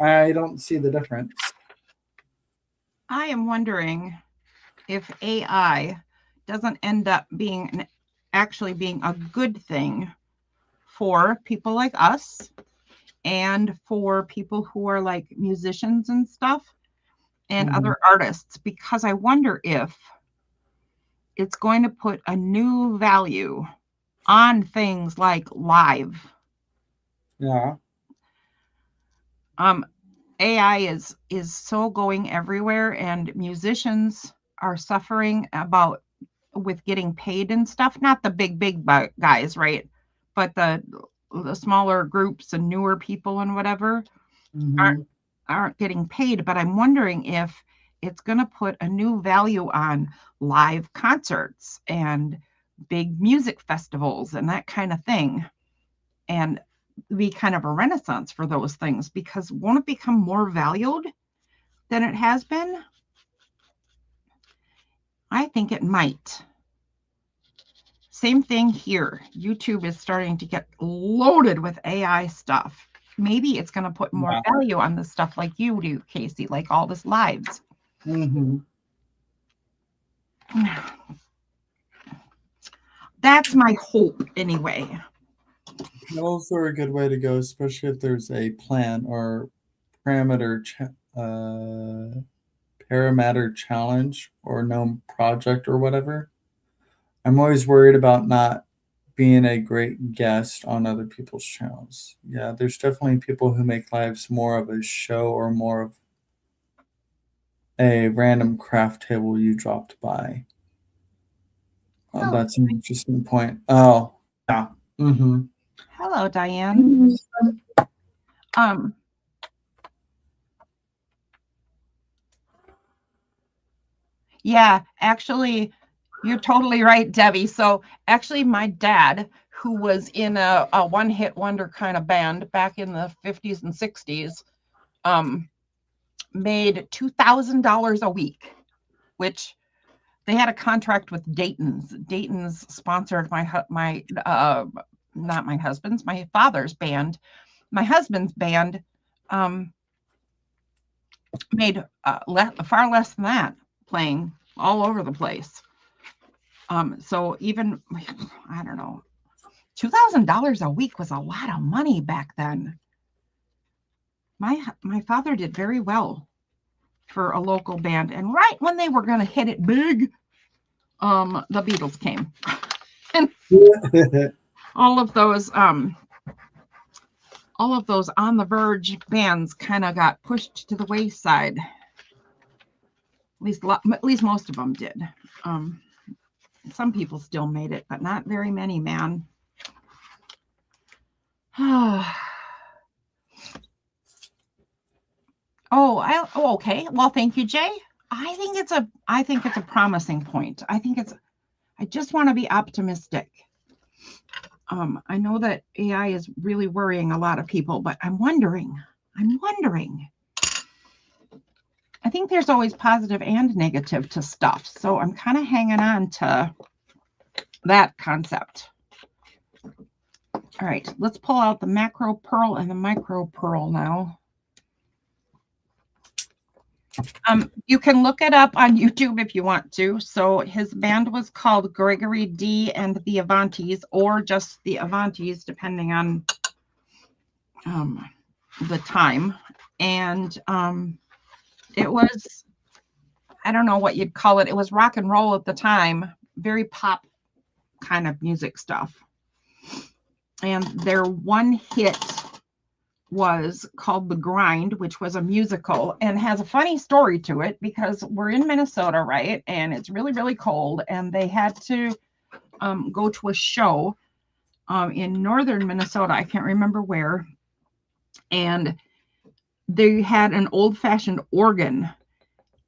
I don't see the difference. I am wondering if AI doesn't end up actually being a good thing for people like us and for people who are like musicians and stuff and other artists, because I wonder if it's going to put a new value on things like live. Yeah. AI is so going everywhere, and musicians are suffering with getting paid and stuff. Not the big guys, right? But the smaller groups and newer people and whatever aren't getting paid. But I'm wondering if it's going to put a new value on live concerts and big music festivals and that kind of thing, and be kind of a renaissance for those things, because won't it become more valued than it has been? I think it might. same thing here. YouTube is starting to get loaded with AI stuff. Maybe it's going to put more value on the stuff like you do, Casey, like all this lives. Mm-hmm. That's my hope, anyway. Those are a good way to go, especially if there's a plan or parameter challenge or known project or whatever. I'm always worried about not being a great guest on other people's channels. Yeah, there's definitely people who make lives more of a show or more of a random craft table you dropped by. That's an interesting point. Oh, yeah. Mm-hmm. Hello, Diane. Yeah, actually, you're totally right, Debbie. So actually, my dad, who was in a one-hit wonder kind of band back in the 50s and 60s, made $2,000 a week, which they had a contract with Dayton's. Dayton's sponsored my not my husband's, my father's band. My husband's band made far less than that, playing all over the place. So even, I don't know, $2,000 a week was a lot of money back then. My father did very well for a local band, and right when they were going to hit it big, the Beatles came, and all of those on the verge bands kind of got pushed to the wayside. At least most of them did. Some people still made it, but not very many, man. Okay. Well, thank you, Jay. I think it's a promising point. I just want to be optimistic. I know that AI is really worrying a lot of people, but I'm wondering. I think there's always positive and negative to stuff. So I'm kind of hanging on to that concept. All right, let's pull out the macro pearl and the micro pearl now. You can look it up on YouTube if you want to. So his band was called Gregory D and the Avantis, or just the Avantis, depending on the time. And it was, I don't know what you'd call it. It was rock and roll at the time, very pop kind of music stuff. And their one hit was called The Grind, which was a musical and has a funny story to it because we're in Minnesota, right? And it's really, really cold. And they had to go to a show in northern Minnesota. I can't remember where. And they had an old-fashioned organ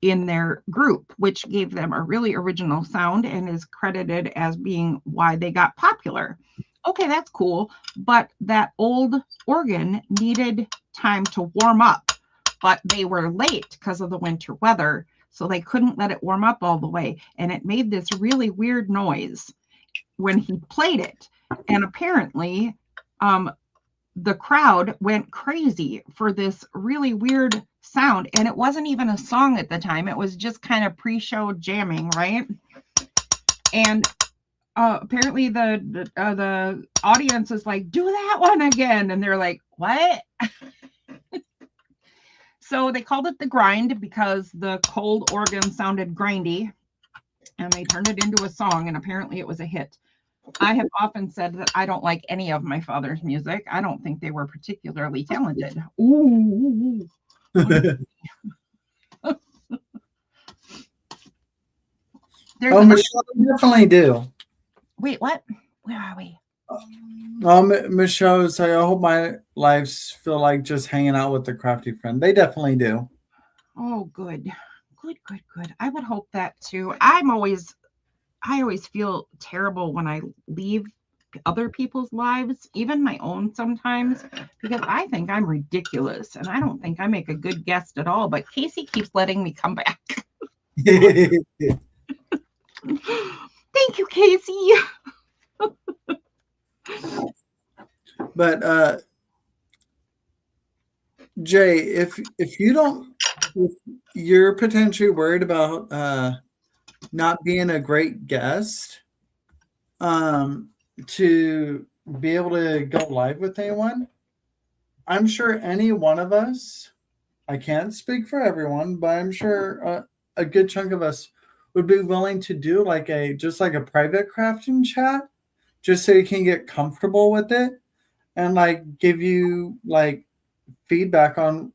in their group, which gave them a really original sound and is credited as being why they got popular. Okay, that's cool. But that old organ needed time to warm up, but they were late because of the winter weather. So they couldn't let it warm up all the way. And it made this really weird noise when he played it. And apparently, the crowd went crazy for this really weird sound. And it wasn't even a song at the time. It was just kind of pre-show jamming, right? And apparently the audience is like, do that one again. And they're like, what? So they called it The Grind because the cold organ sounded grindy. And they turned it into a song. And apparently it was a hit. I have often said that I don't like any of my father's music. I don't think they were particularly talented. Ooh. Michelle, I definitely do. Wait, what? Where are we? Michelle, so I hope my lives feel like just hanging out with the crafty friend. They definitely do. Oh, good. Good. I would hope that too. I always feel terrible when I leave other people's lives, even my own sometimes, because I think I'm ridiculous and I don't think I make a good guest at all. But Casey keeps letting me come back. Thank you, Casey. But Jay, if you're potentially worried about not being a great guest, to be able to go live with anyone, I'm sure any one of us, I can't speak for everyone, but I'm sure a good chunk of us would be willing to do like a private crafting chat, just so you can get comfortable with it and like give you like feedback on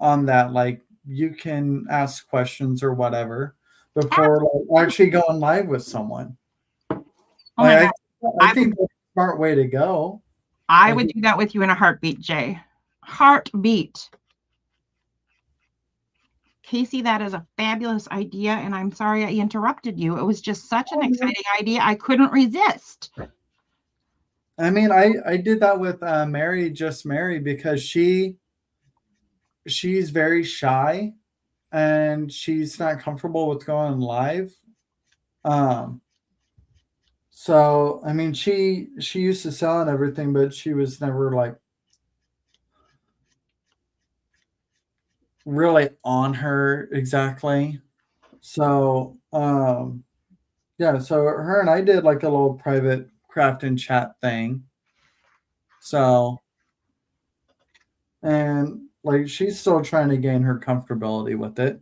that. Like you can ask questions or whatever before like actually going live with someone. Oh my God. I think that's a smart way to go. I would do that with you in a heartbeat, Jay. Heartbeat. Casey, that is a fabulous idea, and I'm sorry I interrupted you. It was just such an exciting idea. I couldn't resist. I mean, I did that with Mary, just Mary, because she's very shy and she's not comfortable with going live. So I mean, she used to sell and everything, but she was never like really on her exactly. So yeah, so her and I did like a little private craft and chat thing. So and like she's still trying to gain her comfortability with it.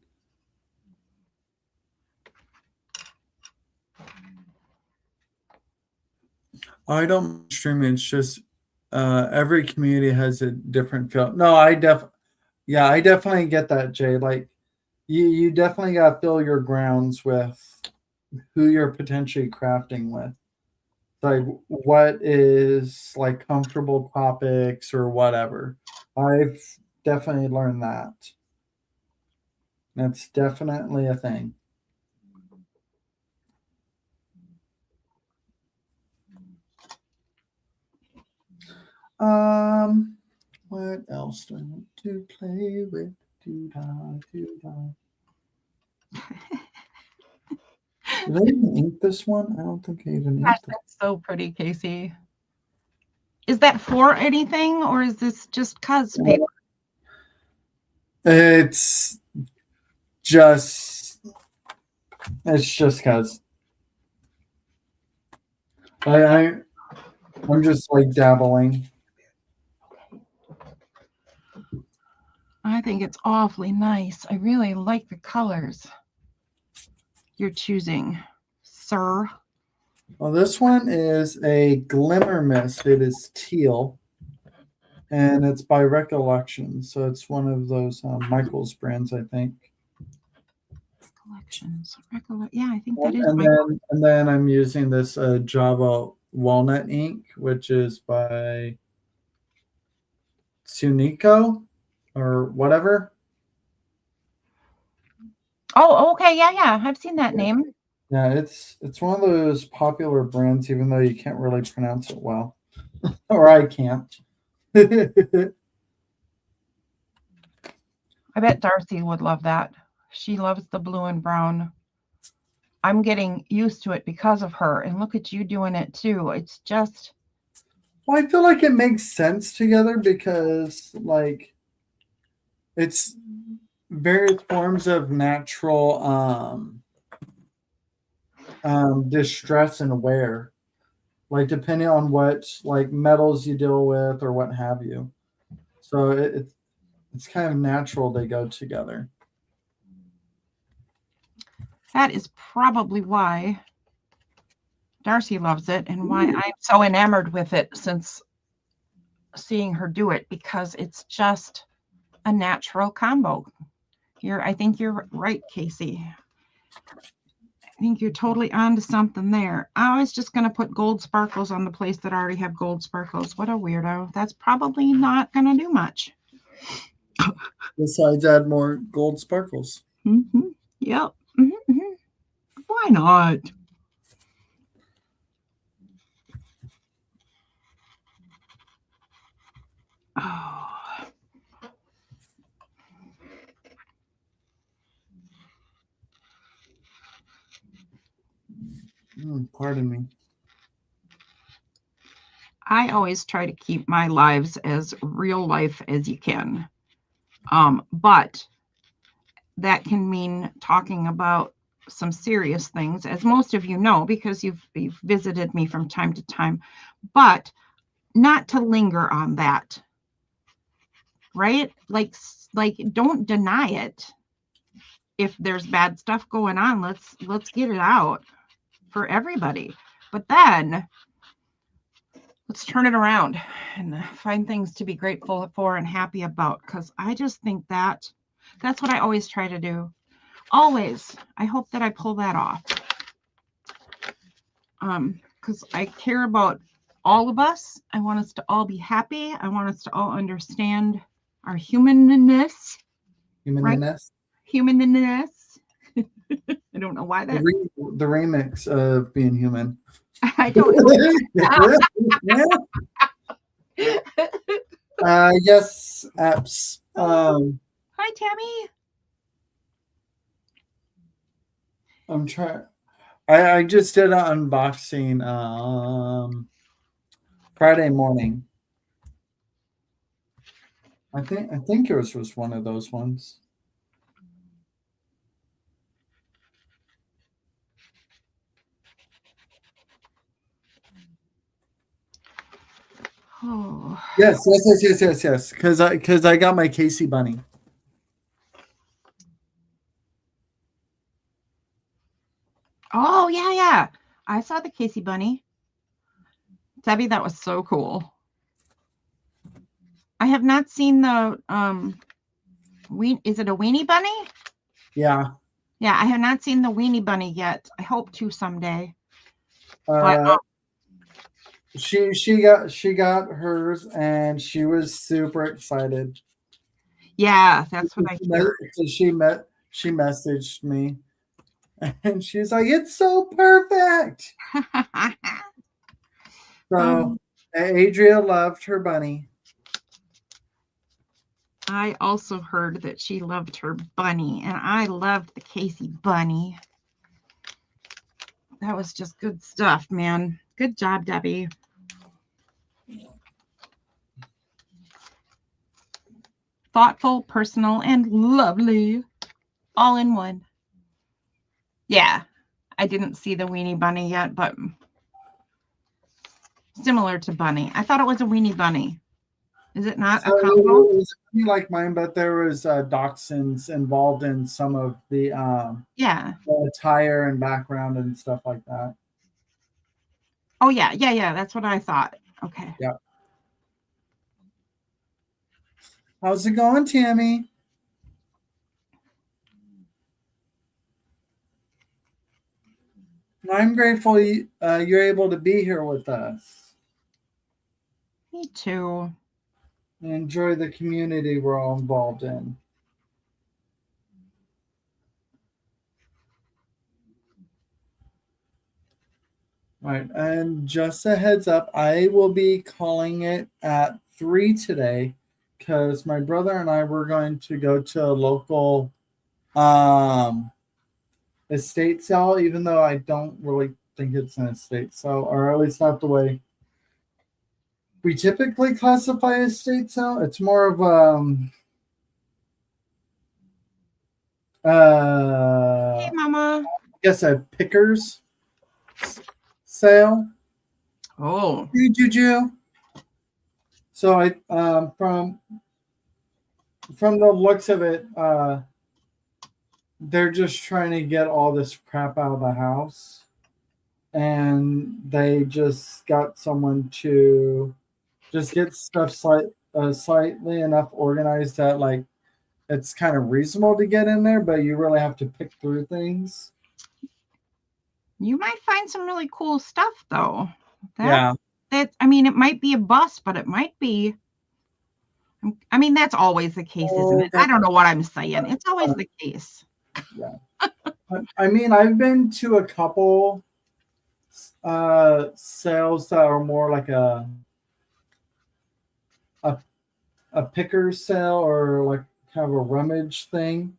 I don't stream it. It's just every community has a different feel. No, I definitely get that, Jay. Like you definitely gotta fill your grounds with who you're potentially crafting with. Like what is like comfortable topics or whatever. I've definitely learned that. That's definitely a thing. What else do I want to play with? Doo-dah, doo-dah. Did I even ink this one? I don't think I even Gosh, inked it. that's so pretty, Casey. Is that for anything, or is this just cuz paper? It's just cause I'm just like dabbling. I think it's awfully nice. I really like the colors you're choosing, sir. Well, this one is a Glimmer Mist. It is teal, and it's by Recollection. So it's one of those Michael's brands, I think. Collections. Yeah, I think that is. And then I'm using this Java Walnut ink, which is by Sunico or whatever. Oh, okay. Yeah. I've seen that name. Yeah, it's one of those popular brands, even though you can't really pronounce it well, or I can't. I bet Darcy would love that. She loves the blue and brown. I'm getting used to it because of her, and look at you doing it too. It's just. Well, I feel like it makes sense together because, like, it's various forms of natural distress and wear, like depending on what like metals you deal with or what have you. So it's kind of natural they go together. That is probably why Darcy loves it and why I'm so enamored with it since seeing her do it, because it's just a natural combo. I think you're right, Casey. I think you're totally onto something there. I was just going to put gold sparkles on the place that already have gold sparkles. What a weirdo. That's probably not going to do much. Besides, add more gold sparkles. Mm-hmm. Yep. Mm-hmm. Why not? Oh. Pardon me. I always try to keep my lives as real life as you can. But that can mean talking about some serious things, as most of you know, because you've visited me from time to time, but not to linger on that, right? Like don't deny it. If there's bad stuff going on, let's get it out for everybody. But then let's turn it around and find things to be grateful for and happy about, because I just think that's what I always try to do. Always. I hope that I pull that off. Because I care about all of us. I want us to all be happy. I want us to all understand our humanness. Humanness. Humanness. I don't know why that. The remix of Being Human. I don't know. Yes, apps. Hi, Tammy. I'm trying. I just did an unboxing Friday morning. I think yours was one of those ones. Oh. Yes. Because I got my Casey bunny. Oh, yeah. I saw the Casey bunny. Debbie, that was so cool. I have not seen the is it a weenie bunny? Yeah. Yeah, I have not seen the weenie bunny yet. I hope to someday. But she got hers and she was super excited. Yeah, that's what I hear. So she messaged me and she's like, "It's so perfect." So Adria loved her bunny. I also heard that she loved her bunny, and I loved the Casey bunny. That was just good stuff, man. Good job, Debbie. Thoughtful, personal, and lovely. All in one. Yeah, I didn't see the weenie bunny yet, but similar to bunny. I thought it was a weenie bunny. Is it not a combo? It was like mine, but there was dachshunds involved in some of the attire and background and stuff like that. Oh yeah. That's what I thought. Okay. Yeah. How's it going, Tammy? I'm grateful you're able to be here with us. Me too. And enjoy the community we're all involved in. All right, and just a heads up, I will be calling it at 3 today because my brother and I were going to go to a local estate sale, even though I don't really think it's an estate sale, or at least not the way we typically classify estate sale. It's more of Hey, Mama. I guess a pickers sale. Oh. Hey, Juju. So I from the looks of it, they're just trying to get all this crap out of the house, and they just got someone to just get stuff slightly enough organized that like it's kind of reasonable to get in there, but you really have to pick through things. You might find some really cool stuff though. Yeah. I mean, it might be a bust, but it might be. I mean, that's always the case, isn't it? I don't know what I'm saying. It's always the case. Yeah. I mean, I've been to a couple sales that are more like a picker sale or like kind of a rummage thing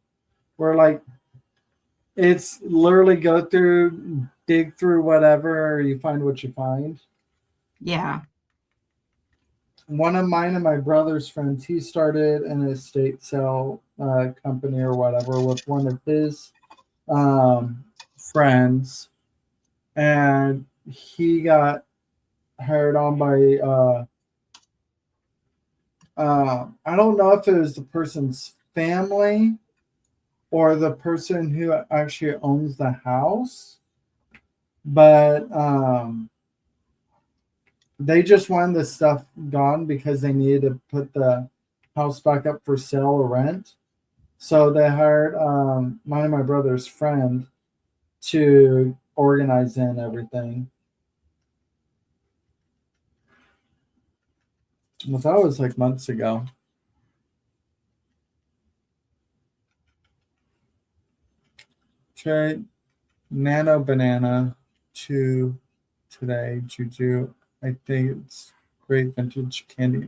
where like it's literally go through, dig through whatever, you find what you find. Yeah. one of mine and my brother's friends, he started an estate sale company or whatever with one of his friends, and he got hired on by I don't know if it was the person's family or the person who actually owns the house, but they just wanted the stuff gone because they needed to put the house back up for sale or rent. So they hired mine and my brother's friend to organize in everything. Well, that was like months ago. Try Nano Banana to today, Juju. I think it's great vintage candy.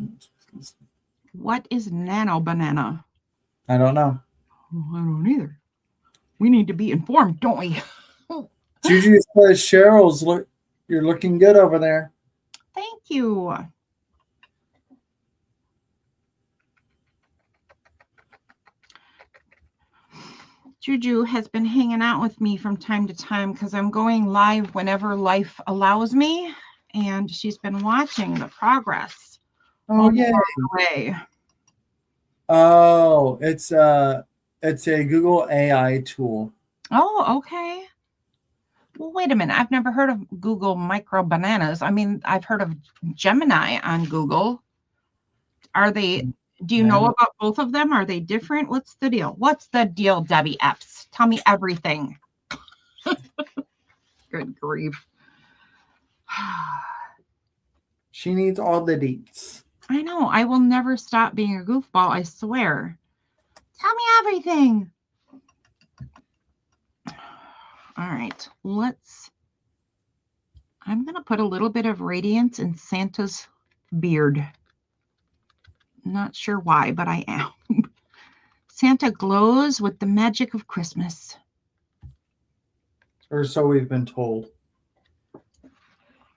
What is Nano Banana? I don't know. Well, I don't either. We need to be informed, don't we? Juju says Cheryl's you're looking good over there. Thank you. Juju has been hanging out with me from time to time because I'm going live whenever life allows me, and she's been watching the progress. Oh yeah. Way. Oh, it's a Google AI tool. Oh, okay. Well, wait a minute. I've never heard of Google Micro Bananas. I mean, I've heard of Gemini on Google. Are they, do you know about both of them? Are they different? What's the deal? What's the deal, Debbie Epps? Tell me everything. Good grief. She needs all the deets. I know. I will never stop being a goofball. I swear. Tell me everything. All right. I'm going to put a little bit of radiance in Santa's beard. Not sure why, but I am. Santa glows with the magic of Christmas. Or so we've been told.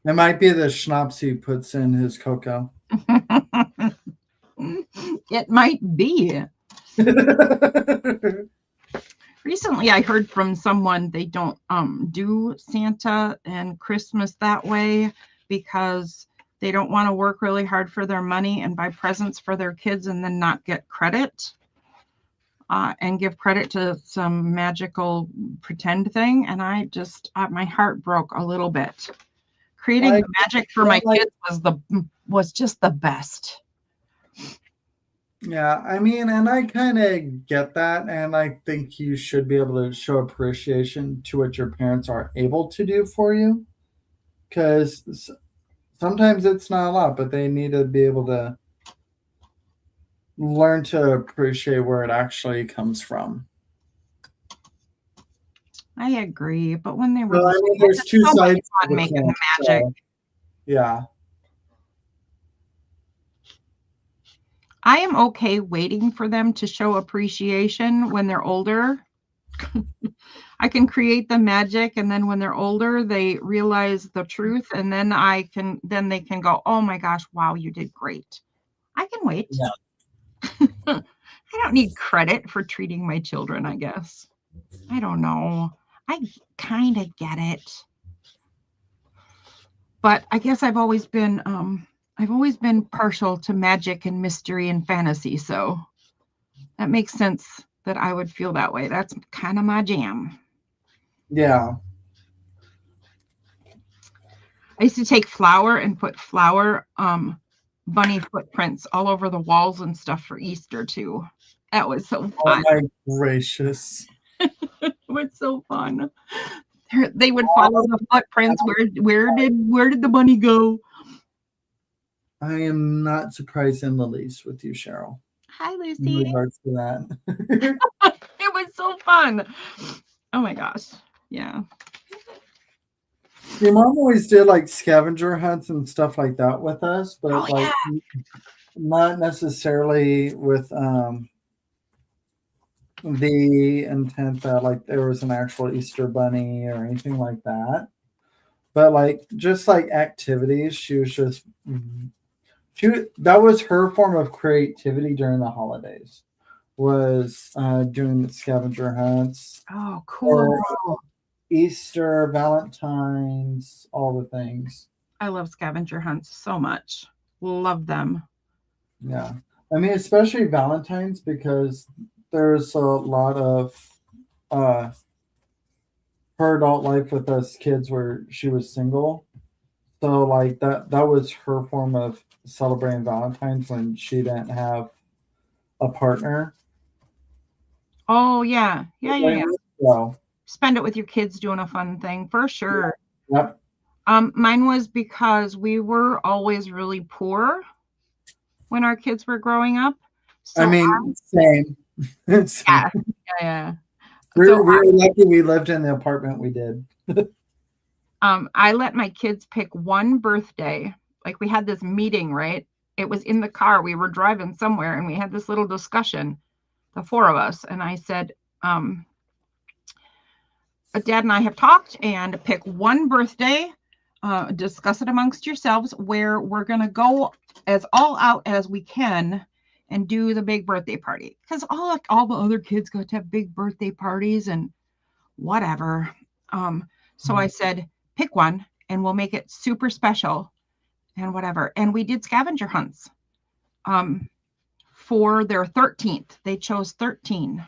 It might be the schnapps he puts in his cocoa. It might be. Recently, I heard from someone they don't do Santa and Christmas that way because they don't want to work really hard for their money and buy presents for their kids and then not get credit and give credit to some magical pretend thing. And I just, my heart broke a little bit. Creating magic for my kids was just the best. Yeah, I mean, and I kind of get that, and I think you should be able to show appreciation to what your parents are able to do for you, because sometimes it's not a lot, but they need to be able to learn to appreciate where it actually comes from. I agree, but when they were, well, I mean, there's two sides to making the magic. So, yeah. I am okay waiting for them to show appreciation when they're older. I can create the magic, and then when they're older, they realize the truth, and then they can go, "Oh my gosh, wow, you did great." I can wait. Yeah. I don't need credit for treating my children, I guess. I don't know. I kind of get it. But I guess I've always been partial to magic and mystery and fantasy, so that makes sense that I would feel that way. That's kind of my jam. Yeah. I used to take flour and put flour bunny footprints all over the walls and stuff for Easter too. That was so fun. Oh my gracious. It was so fun. They would follow the footprints. Where did the bunny go? I am not surprised in the least with you, Cheryl. Hi, Lucy. In regards to that. It was so fun. Oh my gosh. Yeah. Your mom always did like scavenger hunts and stuff like that with us, but not necessarily with the intent that like there was an actual Easter bunny or anything like that. But like just like activities, she was just that was her form of creativity during the holidays. Was doing the scavenger hunts, Oh, cool. Easter, Valentine's, all the things. I love scavenger hunts so much. Love them. Yeah. I mean, especially Valentine's because there's a lot of her adult life with us kids where she was single. So like that was her form of celebrating Valentine's when she didn't have a partner. Oh, yeah. Yeah. So, Spend it with your kids doing a fun thing for sure. yep. Mine was because we were always really poor when our kids were growing up. So I mean, same. Yeah. We were lucky we lived in the apartment we did. I let my kids pick one birthday. Like we had this meeting, right? It was in the car. We were driving somewhere and we had this little discussion, the four of us. And I said, Dad and I have talked and pick one birthday, discuss it amongst yourselves where we're going to go as all out as we can and do the big birthday party. Because all the other kids got to have big birthday parties and whatever. So I said, pick one and we'll make it super special and whatever. And we did scavenger hunts for their 13th. They chose 13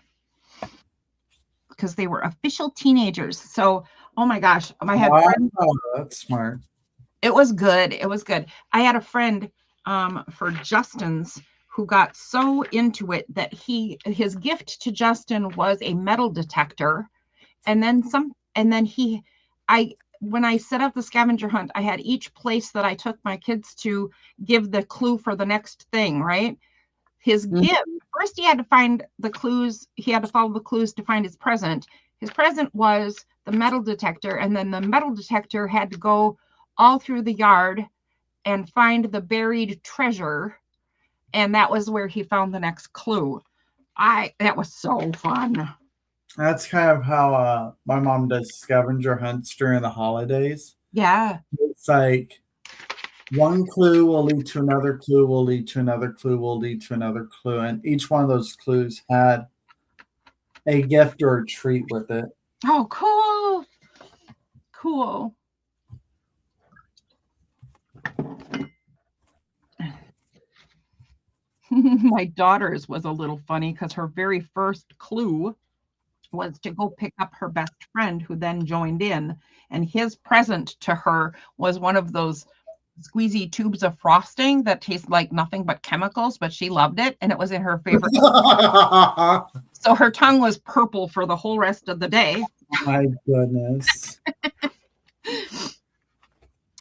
because they were official teenagers. So, oh my gosh, I had friends. That's smart. It was good. It was good. I had a friend for Justin's who got so into it that his gift to Justin was a metal detector. And then when I set up the scavenger hunt, I had each place that I took my kids to give the clue for the next thing, right? His gift, first he had to find the clues. He had to follow the clues to find his present. His present was the metal detector. And then the metal detector had to go all through the yard and find the buried treasure. And that was where he found the next clue. That was so fun. That's kind of how my mom does scavenger hunts during the holidays. Yeah. It's like one clue will lead to another clue, will lead to another clue, will lead to another clue. And each one of those clues had a gift or a treat with it. Oh, cool. Cool. My daughter's was a little funny because her very first clue was to go pick up her best friend who then joined in. And his present to her was one of those squeezy tubes of frosting that taste like nothing but chemicals, but she loved it. And it was in her favorite. So her tongue was purple for the whole rest of the day. My goodness.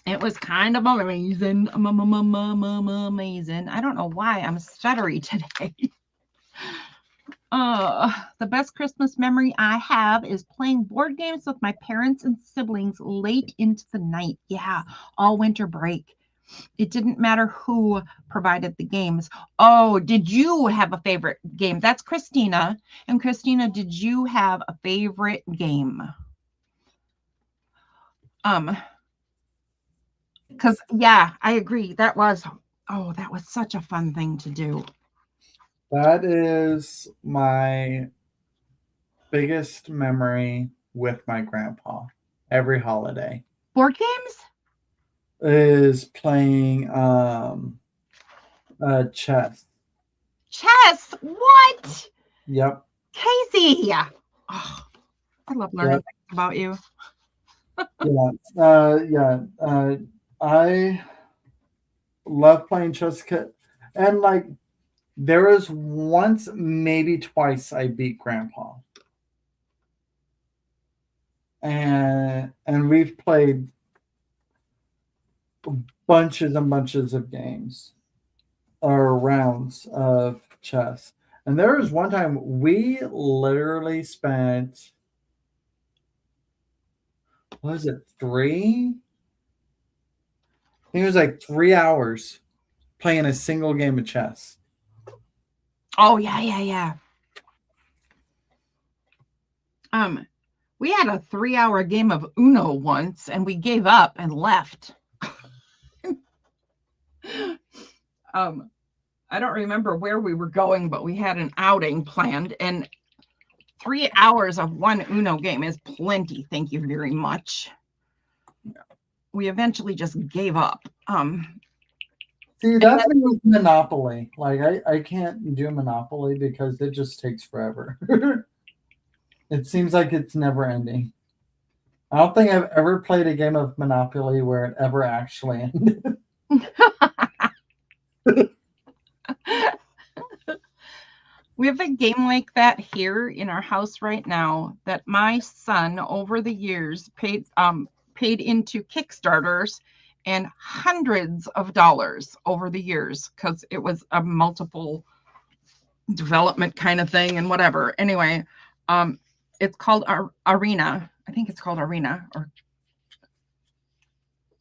It was kind of amazing. Amazing. I don't know why I'm stuttery today. The best Christmas memory I have is playing board games with my parents and siblings late into the night. Yeah, all winter break. It didn't matter who provided the games. Oh, did you have a favorite game? That's Christina. And Christina, did you have a favorite game? Because, yeah, I agree. That was such a fun thing to do. That is my biggest memory with my grandpa every holiday. Board games? Is playing chess. Chess? What? Yep. Casey. Oh, I love learning things about you. I love playing chess. And like there was once, maybe twice, I beat Grandpa. And we've played bunches and bunches of games or rounds of chess. And there was one time we literally spent, what was it, 3? I think it was like 3 hours playing a single game of chess. Oh, yeah. We had a 3-hour game of Uno once and we gave up and left. I don't remember where we were going, but we had an outing planned, and 3 hours of one Uno game is plenty. Thank you very much. We eventually just gave up. See, that's me with Monopoly. Like, I can't do Monopoly because it just takes forever. It seems like it's never ending. I don't think I've ever played a game of Monopoly where it ever actually ended. We have a game like that here in our house right now that my son over the years paid into Kickstarters and hundreds of dollars over the years because it was a multiple development kind of thing and whatever. Anyway, it's called Arena. I think it's called Arena or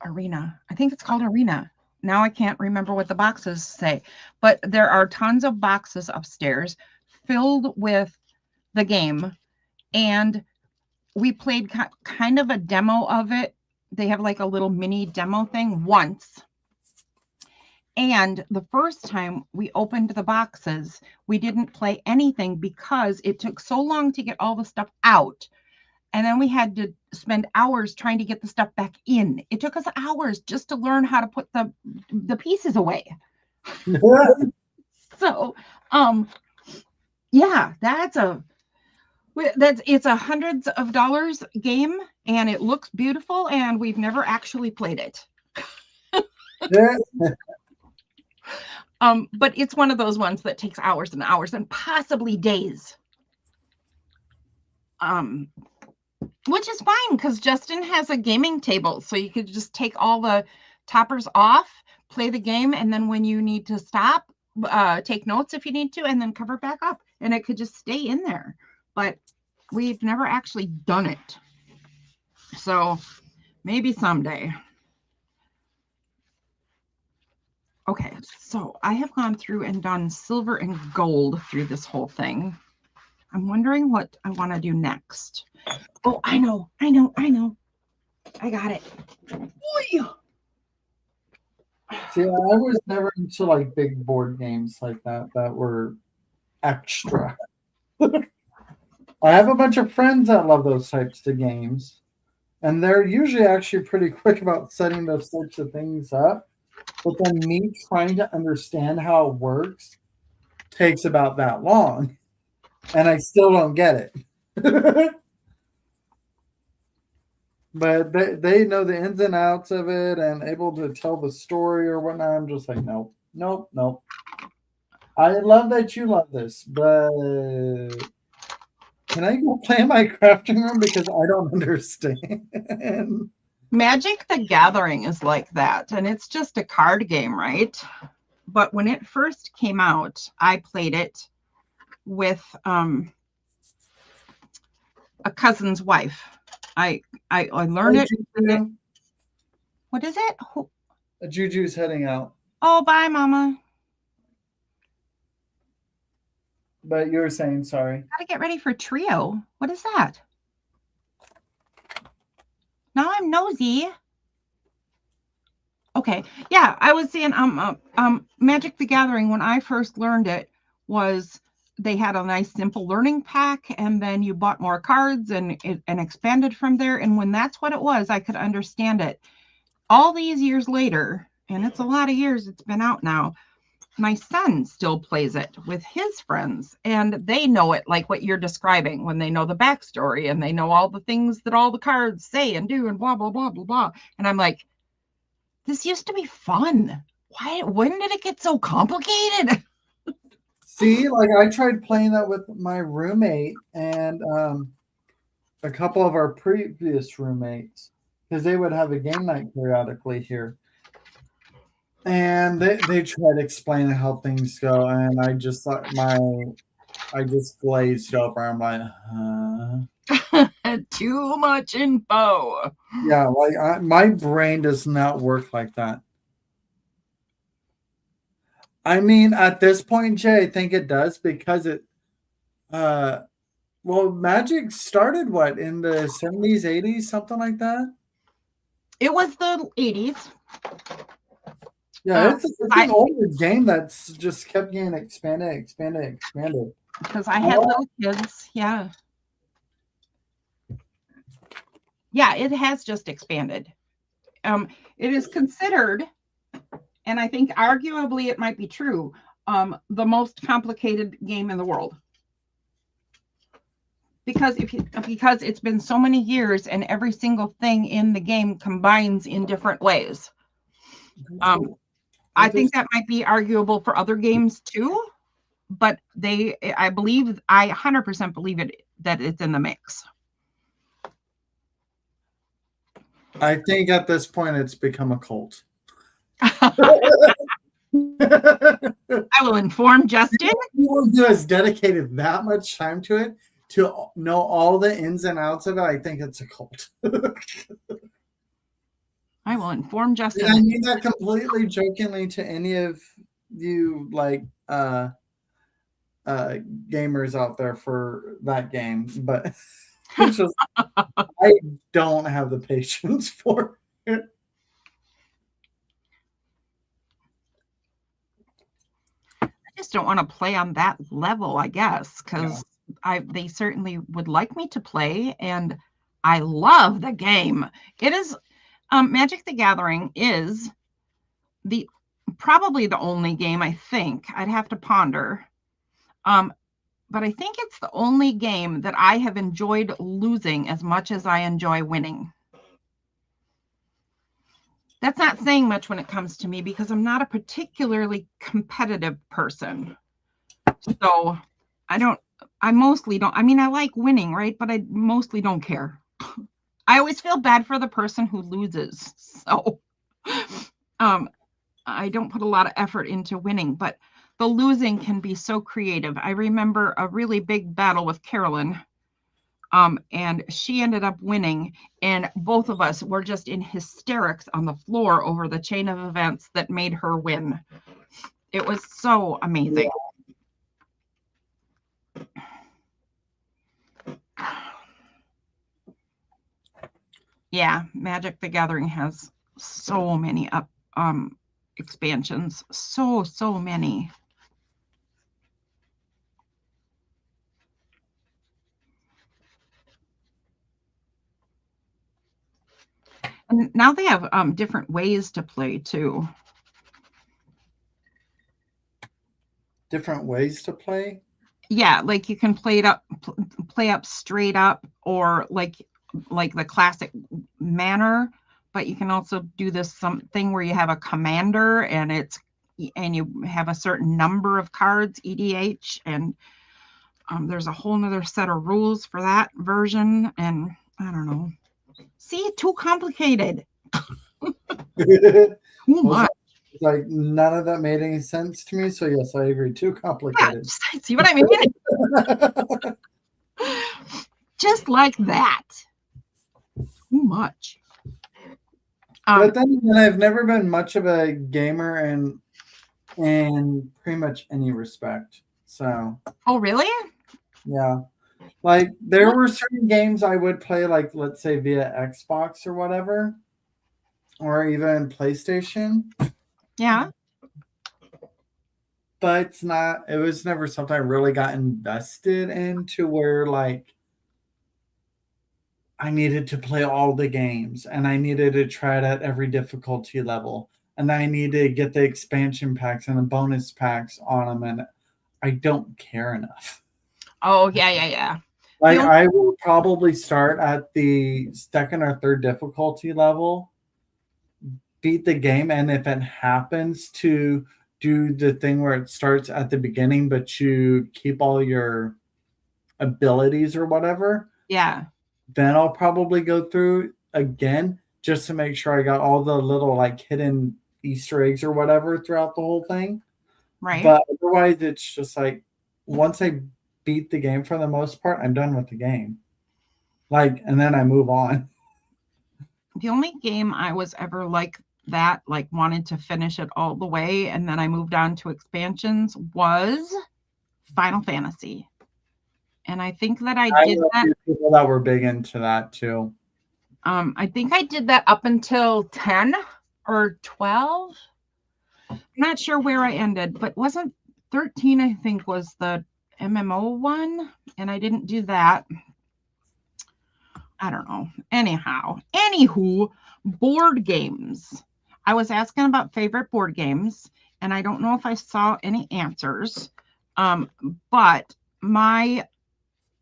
Arena. I think it's called Arena. Now I can't remember what the boxes say, but there are tons of boxes upstairs filled with the game. And we played kind of a demo of it. They have like a little mini demo thing once. And the first time we opened the boxes, we didn't play anything because it took so long to get all the stuff out. And then we had to spend hours trying to get the stuff back in. It took us hours just to learn how to put the pieces away. So, yeah, it's a hundreds of dollars game, and it looks beautiful, and we've never actually played it. But it's one of those ones that takes hours and hours and possibly days. Which is fine because Justin has a gaming table, so you could just take all the toppers off, play the game, and then when you need to stop, take notes if you need to, and then cover it back up, and it could just stay in there. But we've never actually done it, so maybe someday. Okay, so I have gone through and done silver and gold through this whole thing. I'm wondering what I want to do next. Oh, I know. I got it. See, I was never into like big board games like that were extra. I have a bunch of friends that love those types of games, and they're usually actually pretty quick about setting those types of things up. But then me trying to understand how it works takes about that long, and I still don't get it. But they know the ins and outs of it and able to tell the story or whatnot. I'm just like, nope. I love that you love this, but can I go play in my crafting room because I don't understand? Magic the Gathering is like that, and it's just a card game, right? But when it first came out, I played it with a cousin's wife. I learned it. What is it? A Juju's heading out. Oh, bye, Mama. But you were saying, sorry. Gotta get ready for trio. What is that? Now I'm nosy. Okay, yeah, I was saying Magic the Gathering, when I first learned it, was they had a nice simple learning pack, and then you bought more cards and expanded from there. And when that's what it was, I could understand it. All these years later, and it's a lot of years it's been out now, my son still plays it with his friends, and they know it like what you're describing, when they know the backstory and they know all the things that all the cards say and do and blah, blah, blah, blah, blah. And I'm like, this used to be fun. When did it get so complicated? See, like I tried playing that with my roommate and a couple of our previous roommates, because they would have a game night periodically here. And they tried explaining how things go, and I just thought I just glazed over. I'm like, too much info. Yeah, like my brain does not work like that. I mean, at this point, Jay, I think it does because it. Well, Magic started what in the 70s, 80s, something like that. It was the 80s. Yeah, it's I- an older game that's just kept getting expanded. because I had little kids. Yeah. Yeah, it has just expanded. It is considered, and I think arguably it might be true, the most complicated game in the world. Because because it's been so many years and every single thing in the game combines in different ways. I think that might be arguable for other games too, but I 100% believe that it's in the mix. I think at this point it's become a cult. I will inform Justin. Anyone who has dedicated that much time to it to know all the ins and outs of it, I think it's a cult. I will inform Justin. And I mean that completely jokingly to any of you like gamers out there for that game, but it's just I don't have the patience for it. I just don't want to play on that level, I guess, because they certainly would like me to play, and I love the game. It is Magic the Gathering is probably the only game, I think. I'd have to ponder. But I think it's the only game that I have enjoyed losing as much as I enjoy winning. That's not saying much when it comes to me because I'm not a particularly competitive person. So I mostly don't. I mean, I like winning, right? But I mostly don't care. I always feel bad for the person who loses. So I don't put a lot of effort into winning, but the losing can be so creative. I remember a really big battle with Carolyn, and she ended up winning, and both of us were just in hysterics on the floor over the chain of events that made her win. It was so amazing. Yeah, Magic the Gathering has so many expansions. So many. And now they have different ways to play too. Different ways to play? Yeah, like you can play up straight up, or like the classic manner, but you can also do this something where you have a commander and you have a certain number of cards, EDH, and there's a whole nother set of rules for that version, and I don't know. See, too complicated. Too much. Like none of that made any sense to me. So yes, I agree. Too complicated. Yeah, see what I mean? Just like that. Too much. But then again, I've never been much of a gamer in pretty much any respect. So. Oh really? Yeah. Like there were certain games I would play, like let's say via Xbox or whatever, or even PlayStation. Yeah. But it was never something I really got invested into where like I needed to play all the games and I needed to try it at every difficulty level. And I needed to get the expansion packs and the bonus packs on them. And I don't care enough. Oh, yeah. Like I will probably start at the second or third difficulty level, beat the game, and if it happens to do the thing where it starts at the beginning, but you keep all your abilities or whatever, yeah, then I'll probably go through again just to make sure I got all the little like hidden Easter eggs or whatever throughout the whole thing. Right. But otherwise, it's just like once I beat the game for the most part, I'm done with the game. Like, and then I move on. The only game I was ever like that, like wanted to finish it all the way, and then I moved on to expansions, was Final Fantasy. And I think that I did that. People that were big into that too. I think I did that up until 10 or 12. not sure where I ended, but wasn't 13, I think, was the MMO one, and I didn't do that. I don't know. Anywho, board games. I was asking about favorite board games, and I don't know if I saw any answers. But my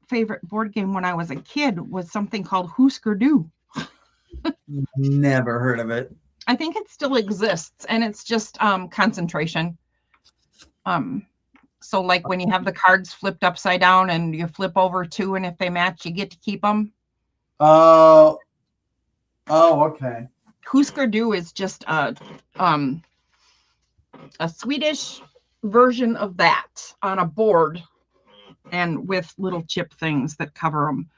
favorite board game when I was a kid was something called Husker Du. Never heard of it. I think it still exists, and it's just concentration. So like when you have the cards flipped upside down and you flip over two, and if they match, you get to keep them. Oh, okay. Husker Du is just a Swedish version of that on a board and with little chip things that cover them.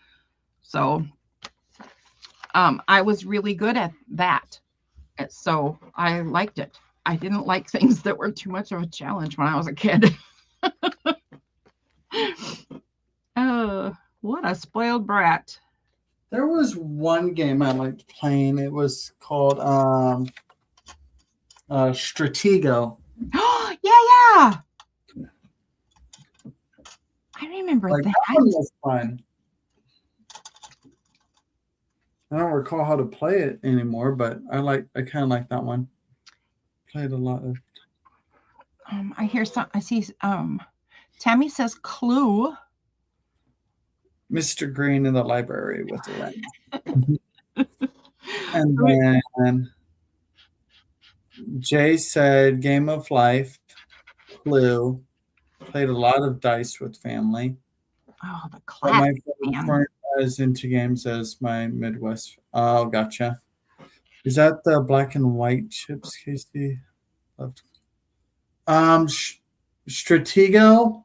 So I was really good at that. So I liked it. I didn't like things that were too much of a challenge when I was a kid. What a spoiled brat. There was one game I liked playing. It was called Stratego. Yeah. I remember Like that. that one was fun. I don't recall how to play it anymore, but I kind of like that one. Played a lot of. I see Tammy says Clue. Mr. Green in the library with the lamp. And then Jay said Game of Life, Clue. Played a lot of dice with family. Oh, the But classic. my friends weren't as into games as my Midwest. Oh, gotcha. Is that the black and white chips, Casey? Stratego.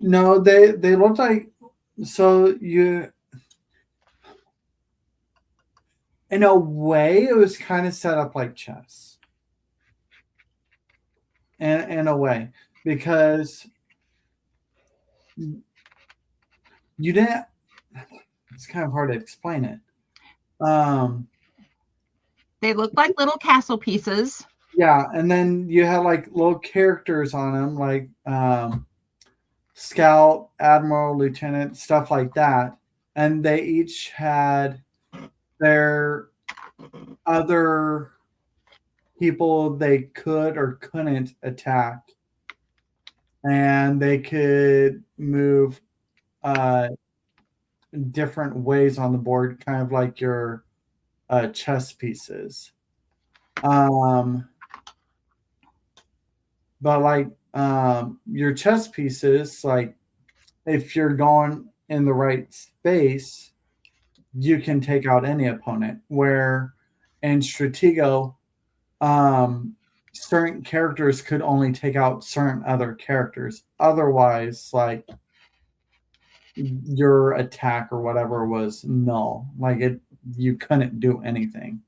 No, they look like, so you, in a way, it was kind of set up like chess. In a way, because you didn't. It's kind of hard to explain it. They look like little castle pieces. Yeah, and then you had like little characters on them, like Scout, Admiral, Lieutenant, stuff like that. And they each had their other people they could or couldn't attack. And they could move different ways on the board, kind of like your chess pieces. But like your chess pieces, like if you're going in the right space, you can take out any opponent. Where in Stratego, certain characters could only take out certain other characters. Otherwise, like your attack or whatever was null. Like you couldn't do anything.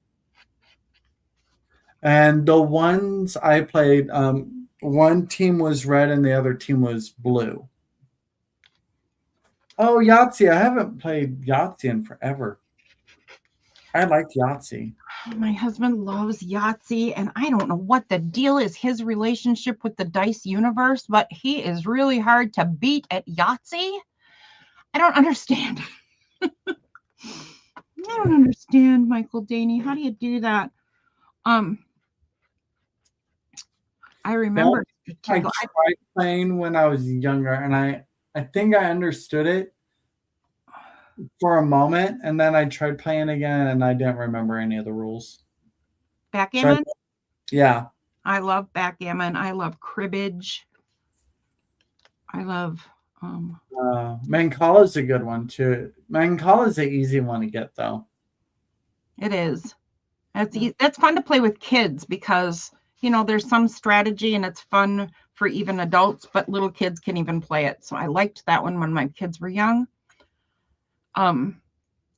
And the ones I played, one team was red and the other team was blue. Oh, Yahtzee. I haven't played Yahtzee in forever. I like Yahtzee. My husband loves Yahtzee, and I don't know what the deal is, his relationship with the dice universe, but he is really hard to beat at Yahtzee. I don't understand. I don't understand, Michael Daney. How do you do that? I remember I tried playing when I was younger, and I think I understood it for a moment, and then I tried playing again, and I didn't remember any of the rules. Backgammon? Yeah. I love backgammon. I love cribbage. I love Mancala is a good one too. Mancala is an easy one to get though. It is. That's fun to play with kids because there's some strategy and it's fun for even adults, but little kids can even play it. So I liked that one when my kids were young. And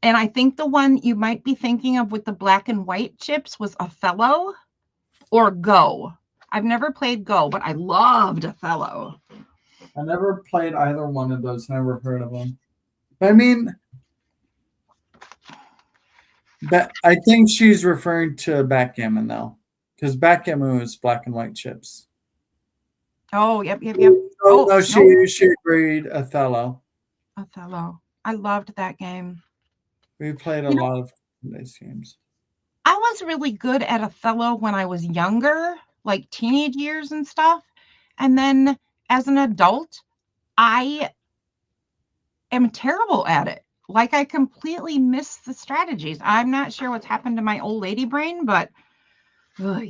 I think the one you might be thinking of with the black and white chips was Othello or Go. I've never played Go, but I loved Othello. I never played either one of those. Never heard of them. But I mean, I think she's referring to backgammon though. Because backgammon was black and white chips. Oh, yep. Oh, no, no. she agreed. Othello. Othello. I loved that game. We played a lot of these games. I was really good at Othello when I was younger, like teenage years and stuff. And then as an adult, I am terrible at it. Like I completely miss the strategies. I'm not sure what's happened to my old lady brain, but I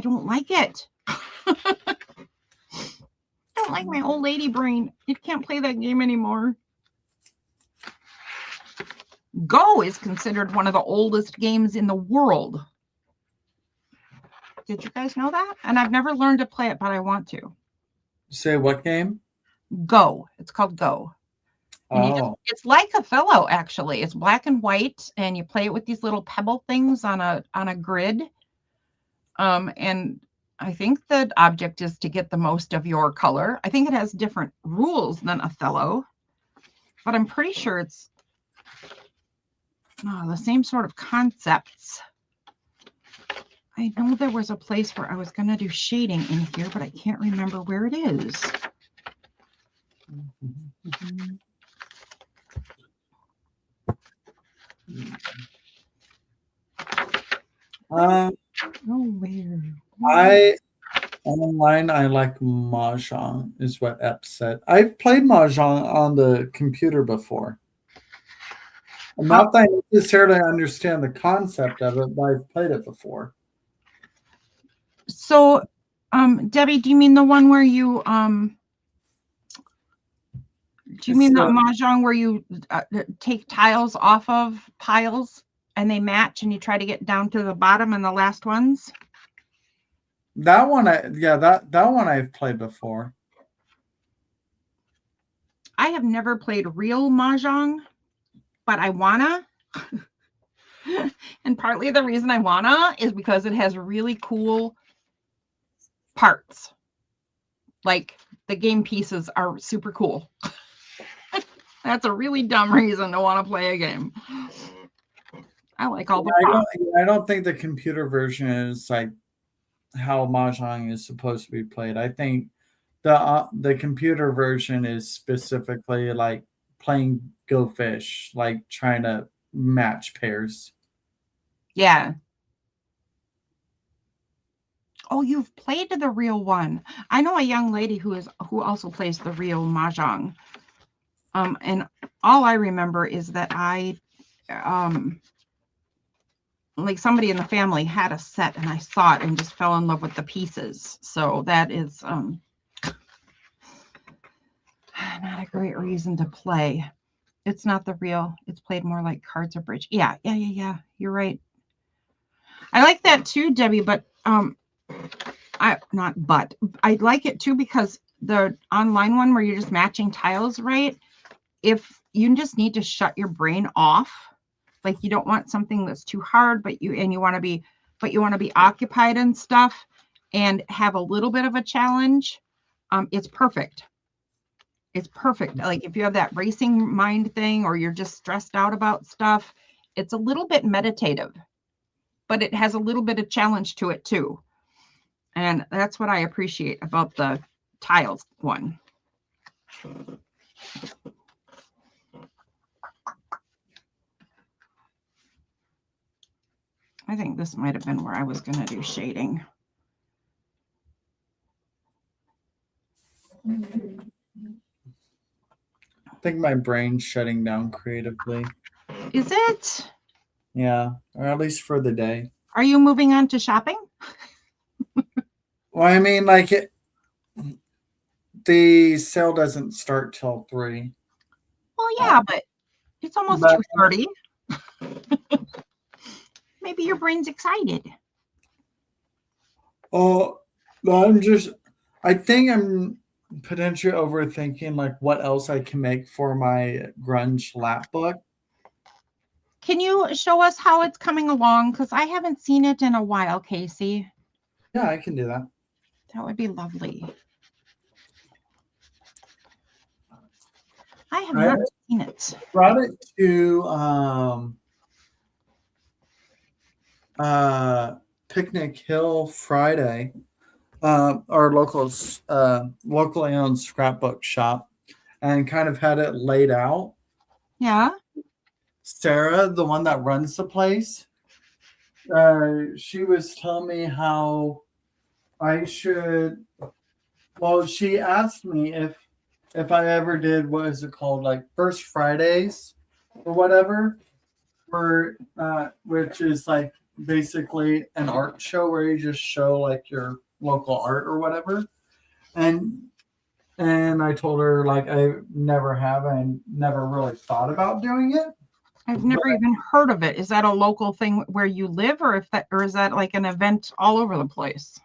don't like it. I don't like my old lady brain. It can't play that game anymore. Go is considered one of the oldest games in the world. Did you guys know that? And I've never learned to play it, but I want to. Say what game? Go. It's called Go. And it's like Othello, actually. It's black and white, and you play it with these little pebble things on a grid. And I think the object is to get the most of your color. I think it has different rules than Othello, but I'm pretty sure it's the same sort of concepts. I know there was a place where I was going to do shading in here, but I can't remember where it is. Online, I like Mahjong, is what Ep said. I've played Mahjong on the computer before. Not that I necessarily understand the concept of it, but I've played it before. So, Debbie, do you mean the one where you do you mean the Mahjong where you take tiles off of piles and they match and you try to get down to the bottom and the last ones? That one, that one I've played before. I have never played real Mahjong, but I wanna. And partly the reason I wanna is because it has really cool parts. Like the game pieces are super cool. That's a really dumb reason to want to play a game. I like all the parts. I don't think the computer version is like how Mahjong is supposed to be played. I think the computer version is specifically like playing Go Fish, like trying to match pairs. Yeah. Oh, you've played the real one. I know a young lady who also plays the real Mahjong. And all I remember is that I like somebody in the family had a set and I saw it and just fell in love with the pieces. So that is not a great reason to play. It's not the real. It's played more like cards or bridge. Yeah. You're right. I like that too, Debbie, but I like it too because the online one where you're just matching tiles, right? If you just need to shut your brain off, like you don't want something that's too hard, but you want to be occupied and stuff and have a little bit of a challenge, it's perfect. It's perfect. Like if you have that racing mind thing or you're just stressed out about stuff, it's a little bit meditative, but it has a little bit of challenge to it too. And that's what I appreciate about the tiles one. I think this might have been where I was going to do shading. I think my brain's shutting down creatively. Is it? Yeah, or at least for the day. Are you moving on to shopping? Well, I mean, like the sale doesn't start till 3. Well, yeah, but it's almost 2:30. Maybe your brain's excited. Oh, I think I'm potentially overthinking like what else I can make for my grunge lap book. Can you show us how it's coming along? Because I haven't seen it in a while, Casey. Yeah, I can do that. That would be lovely. I have not seen it. Brought it to Picnic Hill Friday, our locally owned scrapbook shop, and kind of had it laid out. Yeah. Sarah, the one that runs the place, she was telling me how I should. Well, she asked me if I ever did, what is it called, like First Fridays or whatever, for which is like basically an art show where you just show like your local art or whatever. And I told her like I never have and never really thought about doing it. I've never even heard of it. Is that a local thing where you live, or is that like an event all over the place?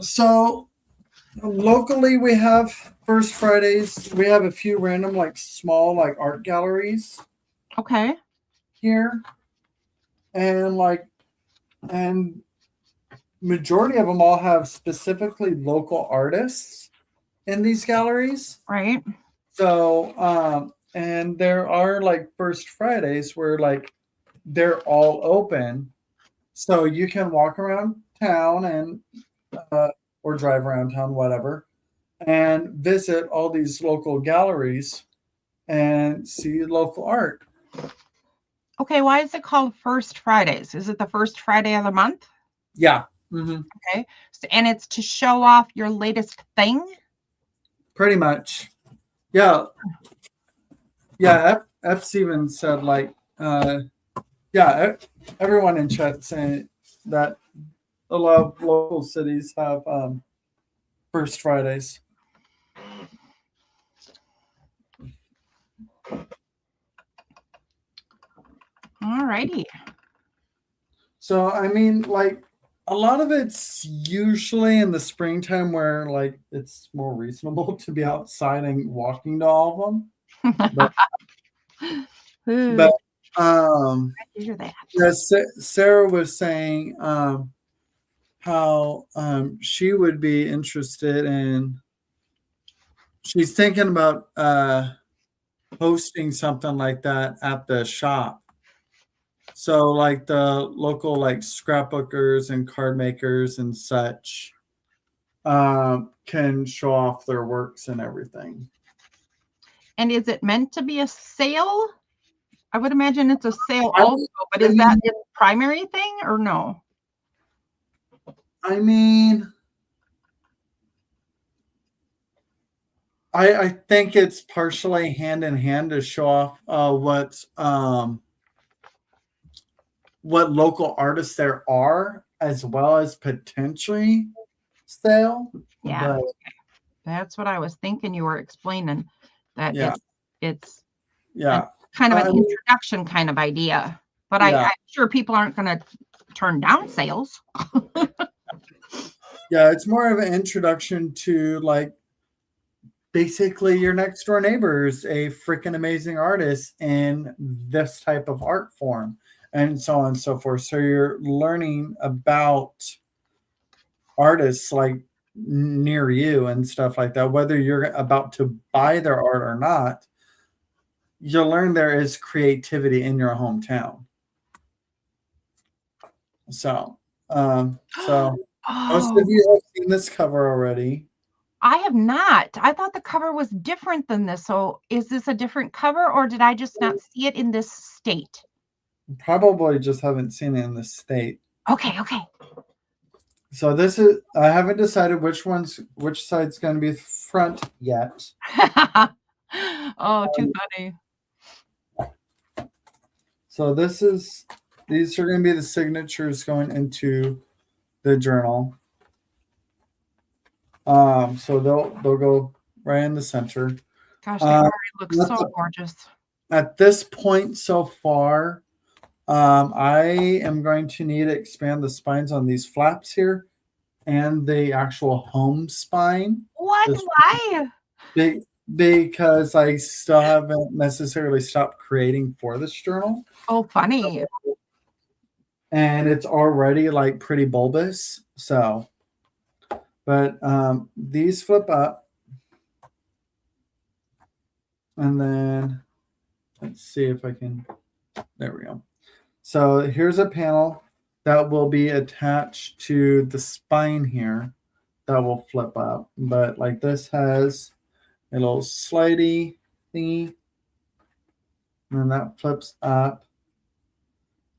So locally we have First Fridays. We have a few random like small like art galleries Okay. here. And majority of them all have specifically local artists in these galleries. Right. So and there are like First Fridays where like they're all open, so you can walk around town and or drive around town, whatever, and visit all these local galleries and see local art. Okay. Why is it called First Fridays? Is it the first Friday of the month? Yeah. Mm-hmm. Okay. So, and it's to show off your latest thing? Pretty much. Yeah. Yeah. F's even said like, everyone in chat saying that a lot of local cities have First Fridays. All righty. So I mean, like a lot of it's usually in the springtime where like it's more reasonable to be outside and walking to all of them. But I hear that. yeah, Sarah was saying how she would be interested in. She's thinking about hosting something like that at the shop. So like the local like scrapbookers and card makers and such can show off their works and everything. And is it meant to be a sale? I would imagine it's a sale also, but is that its primary thing or no? I mean, I think it's partially hand in hand to show off what local artists there are, as well as potentially sale. Yeah, But, that's what I was thinking. You were explaining that Yeah. it's yeah, kind of an I mean- introduction kind of idea. But Yeah. I'm sure people aren't going to turn down sales. yeah, it's more of an introduction to like basically your next door neighbor is a freaking amazing artist in this type of art form, and so on and so forth. So you're learning about artists like near you and stuff like that, whether you're about to buy their art or not. You'll learn there is creativity in your hometown. So most Oh, of you have seen this cover already. I have not. I thought the cover was different than this. So is this a different cover, or did I just not see it in this state? Probably just haven't seen it in this state. Okay, okay. So this is, I haven't decided which side's going to be front yet. Oh, too funny. So these are going to be the signatures going into the journal. So they'll go right in the center. Gosh, they already look that's so a- gorgeous. At this point so far, I am going to need to expand the spines on these flaps here and the actual home spine. What? This- Why? Because I still haven't necessarily stopped creating for this journal. Oh, funny. And it's already like pretty bulbous. So, but these flip up. And then let's see if I can, there we go. So here's a panel that will be attached to the spine here that will flip up. But like this has a little slidey thingy, and then that flips up.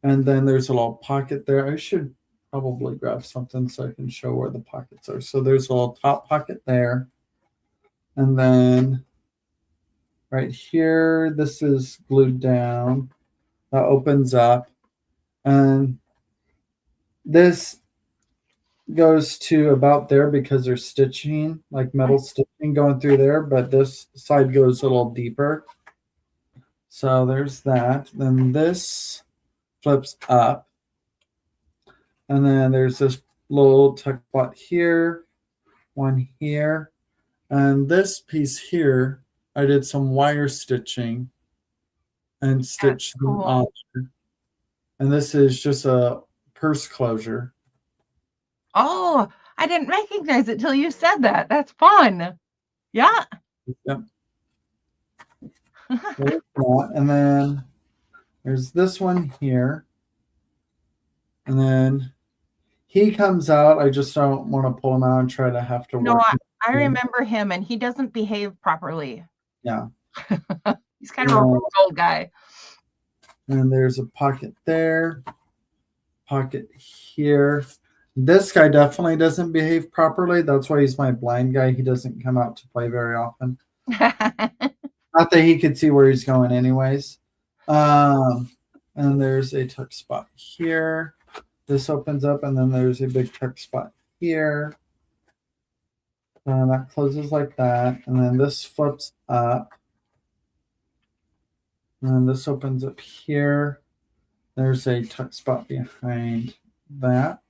And then there's a little pocket there. I should probably grab something so I can show where the pockets are. So there's a little top pocket there. And then right here, this is glued down. That opens up. And this goes to about there because there's stitching, like metal stitching going through there, but this side goes a little deeper. So there's that. Then this flips up. And then there's this little tuck spot here, one here. And this piece here, I did some wire stitching and stitched them cool. on. And this is just a purse closure. Oh, I didn't recognize it till you said that. That's fun. Yeah. Yep. There's that. And then there's this one here. And then he comes out. I just don't want to pull him out and try to have to No, work. I remember him, and he doesn't behave properly. Yeah. He's kind of a rude old guy. And there's a pocket there, pocket here. This guy definitely doesn't behave properly. That's why he's my blind guy. He doesn't come out to play very often. Not that he could see where he's going anyways. And there's a tuck spot here. This opens up, and then there's a big tuck spot here. And that closes like that. And then this flips up. And this opens up here. There's a tuck spot behind that.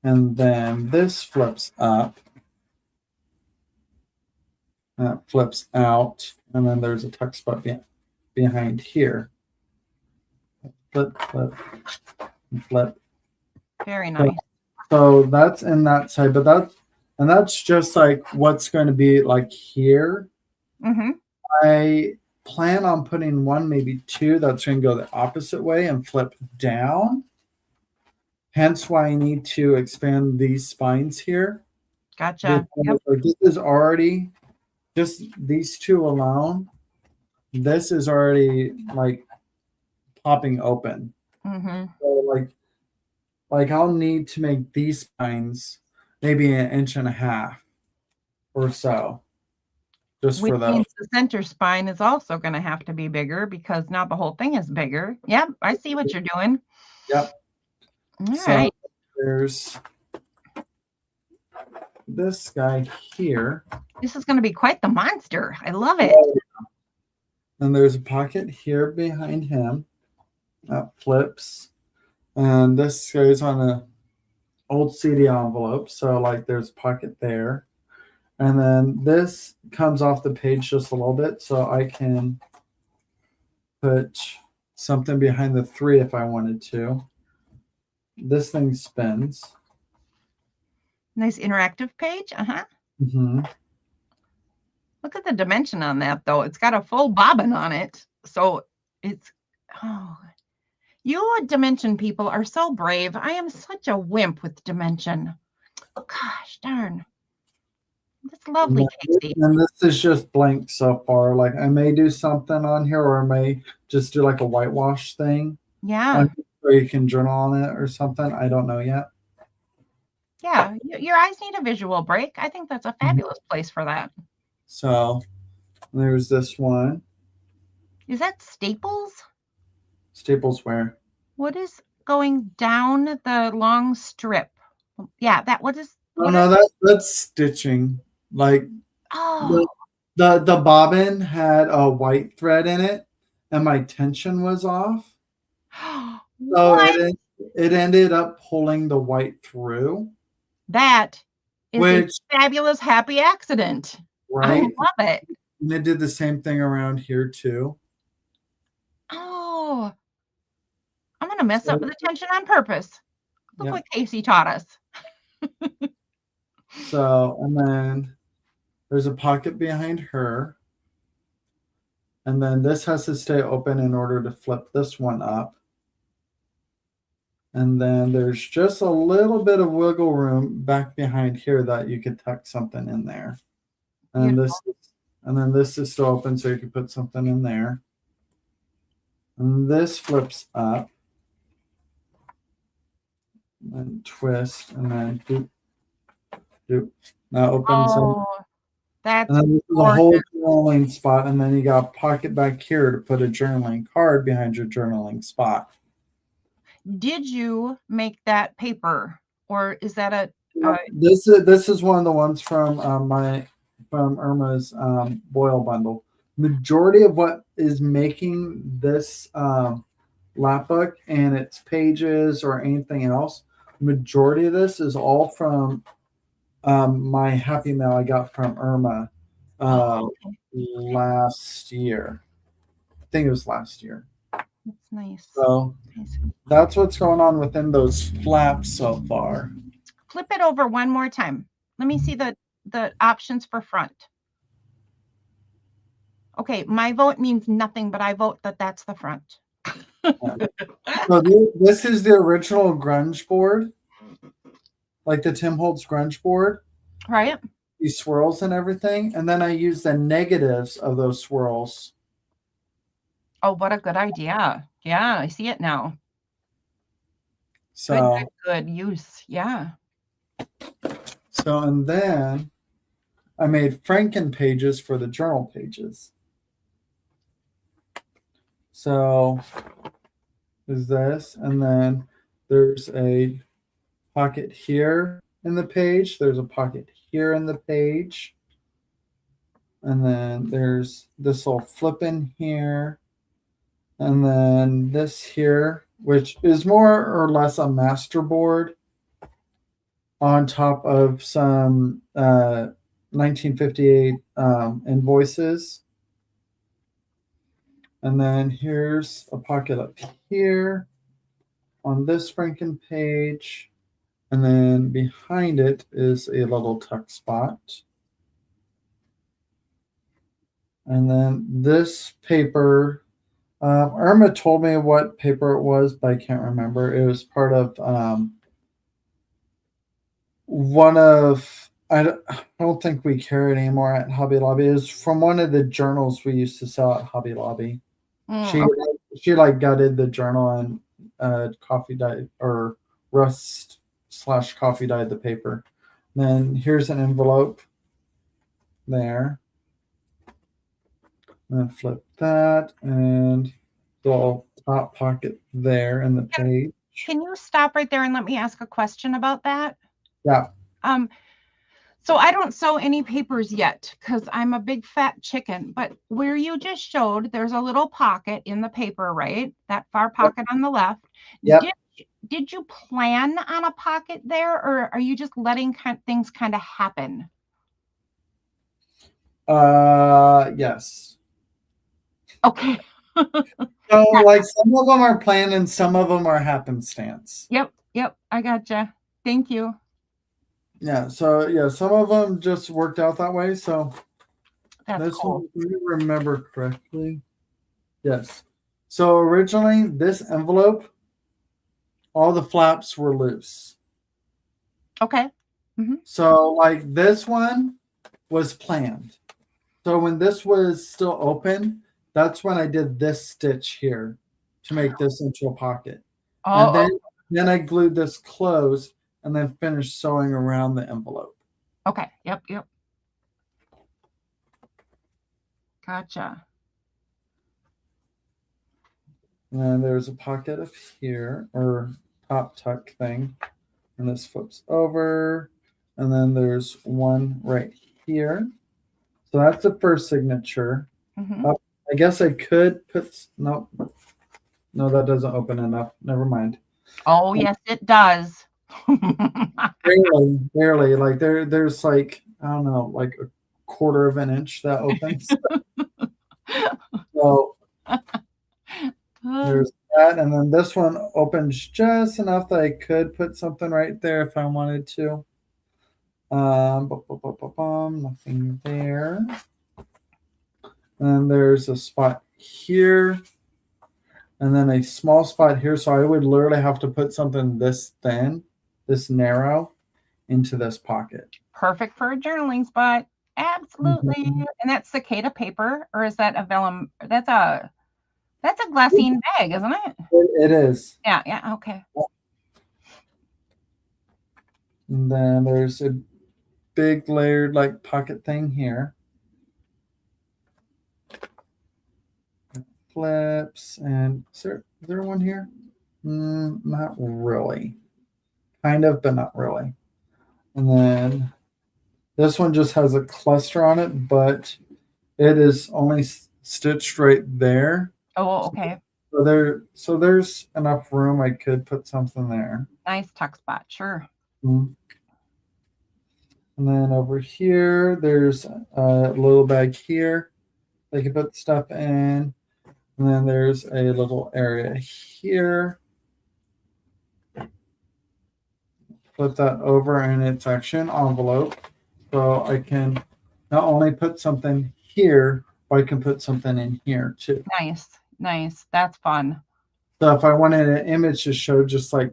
And then this flips up. And that flips out. And then there's a tuck spot behind here. Flip, flip, and flip. Very nice. So that's in that side, but that's just like what's going to be like here. Mm-hmm. I plan on putting one, maybe two, that's going to go the opposite way and flip down. Hence why I need to expand these spines here. Gotcha. Yep. Like this is already just these two alone. This is already like popping open. Mm-hmm. So like I'll need to make these spines maybe 1.5 inches or so. Just Which for those. means the center spine is also going to have to be bigger because now the whole thing is bigger. Yep, I see what you're doing. Yep. All So right. there's this guy here. This is going to be quite the monster. I love it. And there's a pocket here behind him that flips. And this goes on a old CD envelope. So like there's a pocket there. And then this comes off the page just a little bit. So I can put something behind the 3 if I wanted to. This thing spins. Nice interactive page. Uh-huh. Mm-hmm. Look at the dimension on that, though. It's got a full bobbin on it. So it's, oh, you dimension people are so brave. I am such a wimp with dimension. Oh, gosh, darn. That's lovely, Casey. And this is just blank so far. Like I may do something on here, or I may just do like a whitewash thing. Yeah. Or you can journal on it or something. I don't know yet. Yeah. Your eyes need a visual break. I think that's a fabulous place for that. So there's this one. Is that Staples? Staples where? What is going down the long strip? Yeah, that what is Oh no, that's stitching. Like oh the bobbin had a white thread in it, and my tension was off. So what? it ended up pulling the white through. That is Which, a fabulous happy accident. right? I love it. And it did the same thing around here too. Oh, I'm gonna mess up the tension on purpose. Look what Casey taught us. So, and then there's a pocket behind her. And then this has to stay open in order to flip this one up. And then there's just a little bit of wiggle room back behind here that you could tuck something in there. And then this is still open, so you can put something in there. And this flips up and twist, and then doop, doop. Now opens up. Oh, that's And then this is a whole journaling spot, and then you got a pocket back here to put a journaling card behind your journaling spot. Did you make that paper, or is that a? This is one of the ones from Irma's Boil bundle. Majority of what is making this lap book and its pages or anything else, majority of this is all from my Happy Mail I got from Irma last year. I think it was last year. That's nice. So that's what's going on within those flaps so far. Flip it over one more time. Let me see the options for front. Okay, my vote means nothing, but I vote that that's the front. So this is the original grunge board, like the Tim Holtz grunge board. Right. These swirls and everything. And then I use the negatives of those swirls. Oh, what a good idea. Yeah, I see it now. So good use. Yeah. So, and then I made Franken pages for the journal pages. So is this, and then there's a pocket here in the page. There's a pocket here in the page. And then there's this little flip in here. And then this here, which is more or less a master board on top of some 1958 invoices. And then here's a pocket up here on this Franken page. And then behind it is a little tuck spot. And then this paper, Irma told me what paper it was, but I can't remember. It was part of one of, I don't think we carry it anymore at Hobby Lobby. It was from one of the journals we used to sell at Hobby Lobby. She like gutted the journal and coffee dyed or rust/coffee dyed the paper. Then here's an envelope there. And then flip that and the little top pocket there in the page. Can you stop right there and let me ask a question about that? Yeah. So I don't sew any papers yet because I'm a big fat chicken, but where you just showed, there's a little pocket in the paper, right? That far pocket on the left. Yep. Did you plan on a pocket there, or are you just letting things kind of happen? Yes. Okay. So like some of them are planned and some of them are happenstance. Yep. I gotcha. Thank you. Yeah. So yeah, some of them just worked out that way. So that's cool. One, if you remember correctly. Yes. So originally this envelope, all the flaps were loose. Okay. Mm-hmm. So like this one was planned. So when this was still open, that's when I did this stitch here to make this into a pocket. Oh. And then I glued this closed and then finished sewing around the envelope. Okay. Yep. Gotcha. And there's a pocket up here, or top tuck thing. And this flips over. And then there's one right here. So that's the first signature. Mm-hmm. I guess I could put, no, that doesn't open enough. Never mind. Oh, yes, it does. Barely. Like there's like, I don't know, like a quarter of an inch that opens. So there's that. And then this one opens just enough that I could put something right there if I wanted to. Nothing there. And there's a spot here. and then a small spot here. So I would literally have to put something this thin, this narrow, into this pocket. Perfect for a journaling spot. Absolutely. Mhm. And that's cicada paper, or is that a vellum? That's a glassine bag, isn't it? It is. Yeah, yeah, okay. And then there's a big layered like pocket thing here. Flips, and is there one here? Not really. Kind of, but not really. And then this one just has a cluster on it, but it is only stitched right there. Oh, okay. So there's enough room. I could put something there. Nice tuck spot, sure. And then over here, there's a little bag here. I can put stuff in. And then there's a little area here. Put that over, and it's actually an envelope. So I can not only put something here, but I can put something in here too. Nice, nice. That's fun. So if I wanted an image to show just like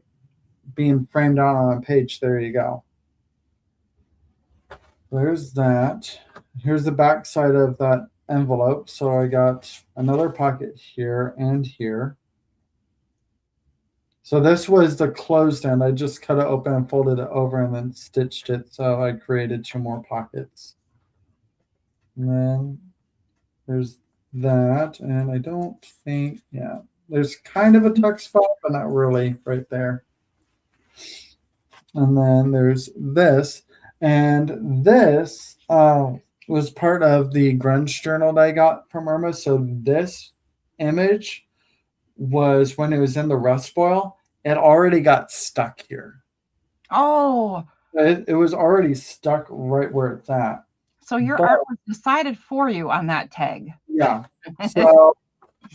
being framed out on a page, there you go. There's that. Here's the back side of that envelope. So I got another pocket here and here. So this was the closed end. I just cut it open and folded it over and then stitched it. So I created 2 more pockets. And then there's that. And I don't think, yeah, there's kind of a tuck spot, but not really right there. And then there's this. And this was part of the grunge journal that I got from Irma. So this image was when it was in the rust boil, it already got stuck here. Oh, It was already stuck right where it's at. so your art was decided for you on that tag. Yeah. So,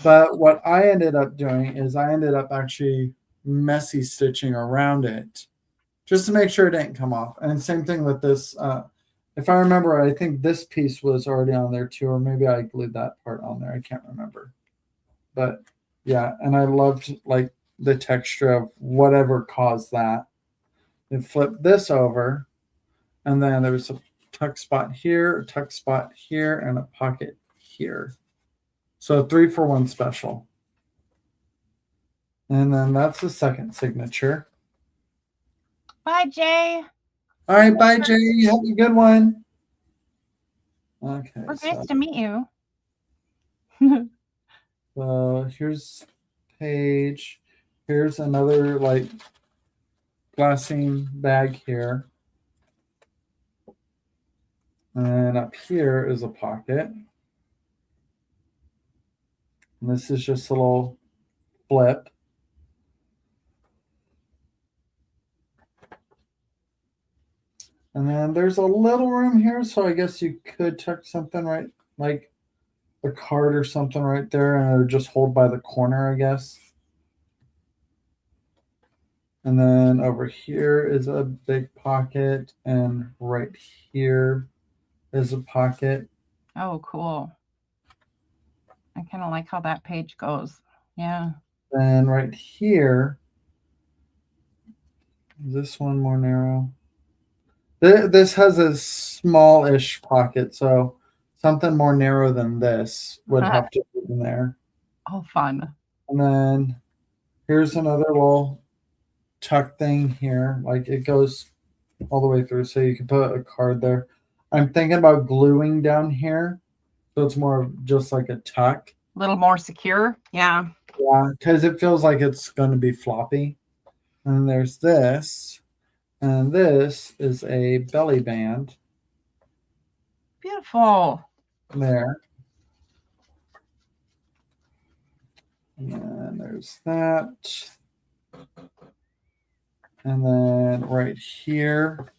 but what I ended up doing is I ended up actually messy stitching around it just to make sure it didn't come off. And same thing with this. If I remember, I think this piece was already on there too, or maybe I glued that part on there. I can't remember. But yeah, and I loved like the texture of whatever caused that. Then flip this over, and then there's a tuck spot here, a tuck spot here, and a pocket here. So 3 for 1 special. And then that's the second signature. Bye, Jay. All right, bye, Jay. You have a good one. Okay. It was nice to meet you. So here's page. Here's another like glassine bag here. And up here is a pocket. And this is just a little flip. And then there's a little room here, so I guess you could tuck something right, like a card or something right there, and it would just hold by the corner, I guess. And then over here is a big pocket, and right here is a pocket. Oh, cool. I kind of like how that page goes. Yeah. Then right here, this one more narrow. This has a smallish pocket, so something more narrow than this would have to be in there. Oh, fun. And then here's another little tuck thing here. Like it goes all the way through, so you can put a card there. I'm thinking about gluing down here, so it's more of just like a tuck. A little more secure. Yeah. Yeah, because it feels like it's going to be floppy. And there's this. And this is a belly band. Beautiful. There. And there's that. And then right here,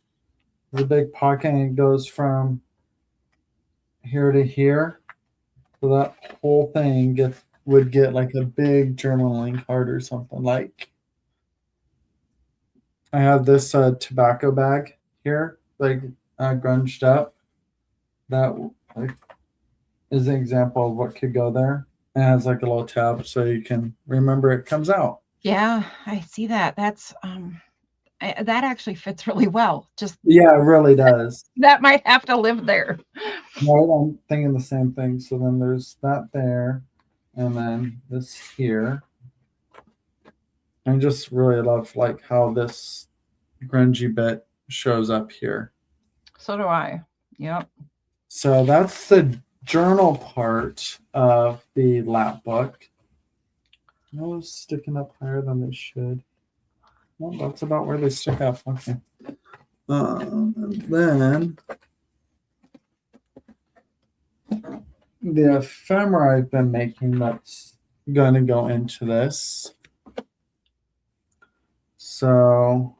the big pocket, and it goes from here to here. So that whole thing would get like a big journaling card or something. Like I have this tobacco bag here, like grunged up. That like, is an example of what could go there. It has like a little tab so you can remember it comes out. Yeah, I see that. That's that actually fits really well. Just Yeah, it really does. that might have to live there. Right, I'm thinking the same thing. So then there's that there, and then this here. I just really love like how this grungy bit shows up here. So do I. Yep. So that's the journal part of the lap book. Those sticking up higher than they should. Well, that's about where they stick up. Okay. And then the ephemera I've been making that's going to go into this. So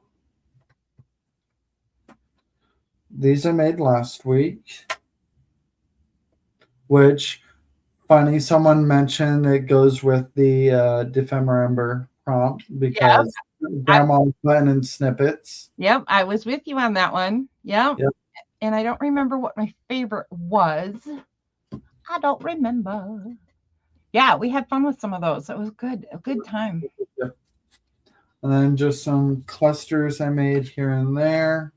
these are made last week, which funny, someone mentioned it goes with the Defemember prompt because grandma's button and snippets. Yep, I was with you on that one. Yep. Yep. And I don't remember what my favorite was. I don't remember. Yeah, we had fun with some of those. It was good. A good time. Yep. And then just some clusters I made here and there.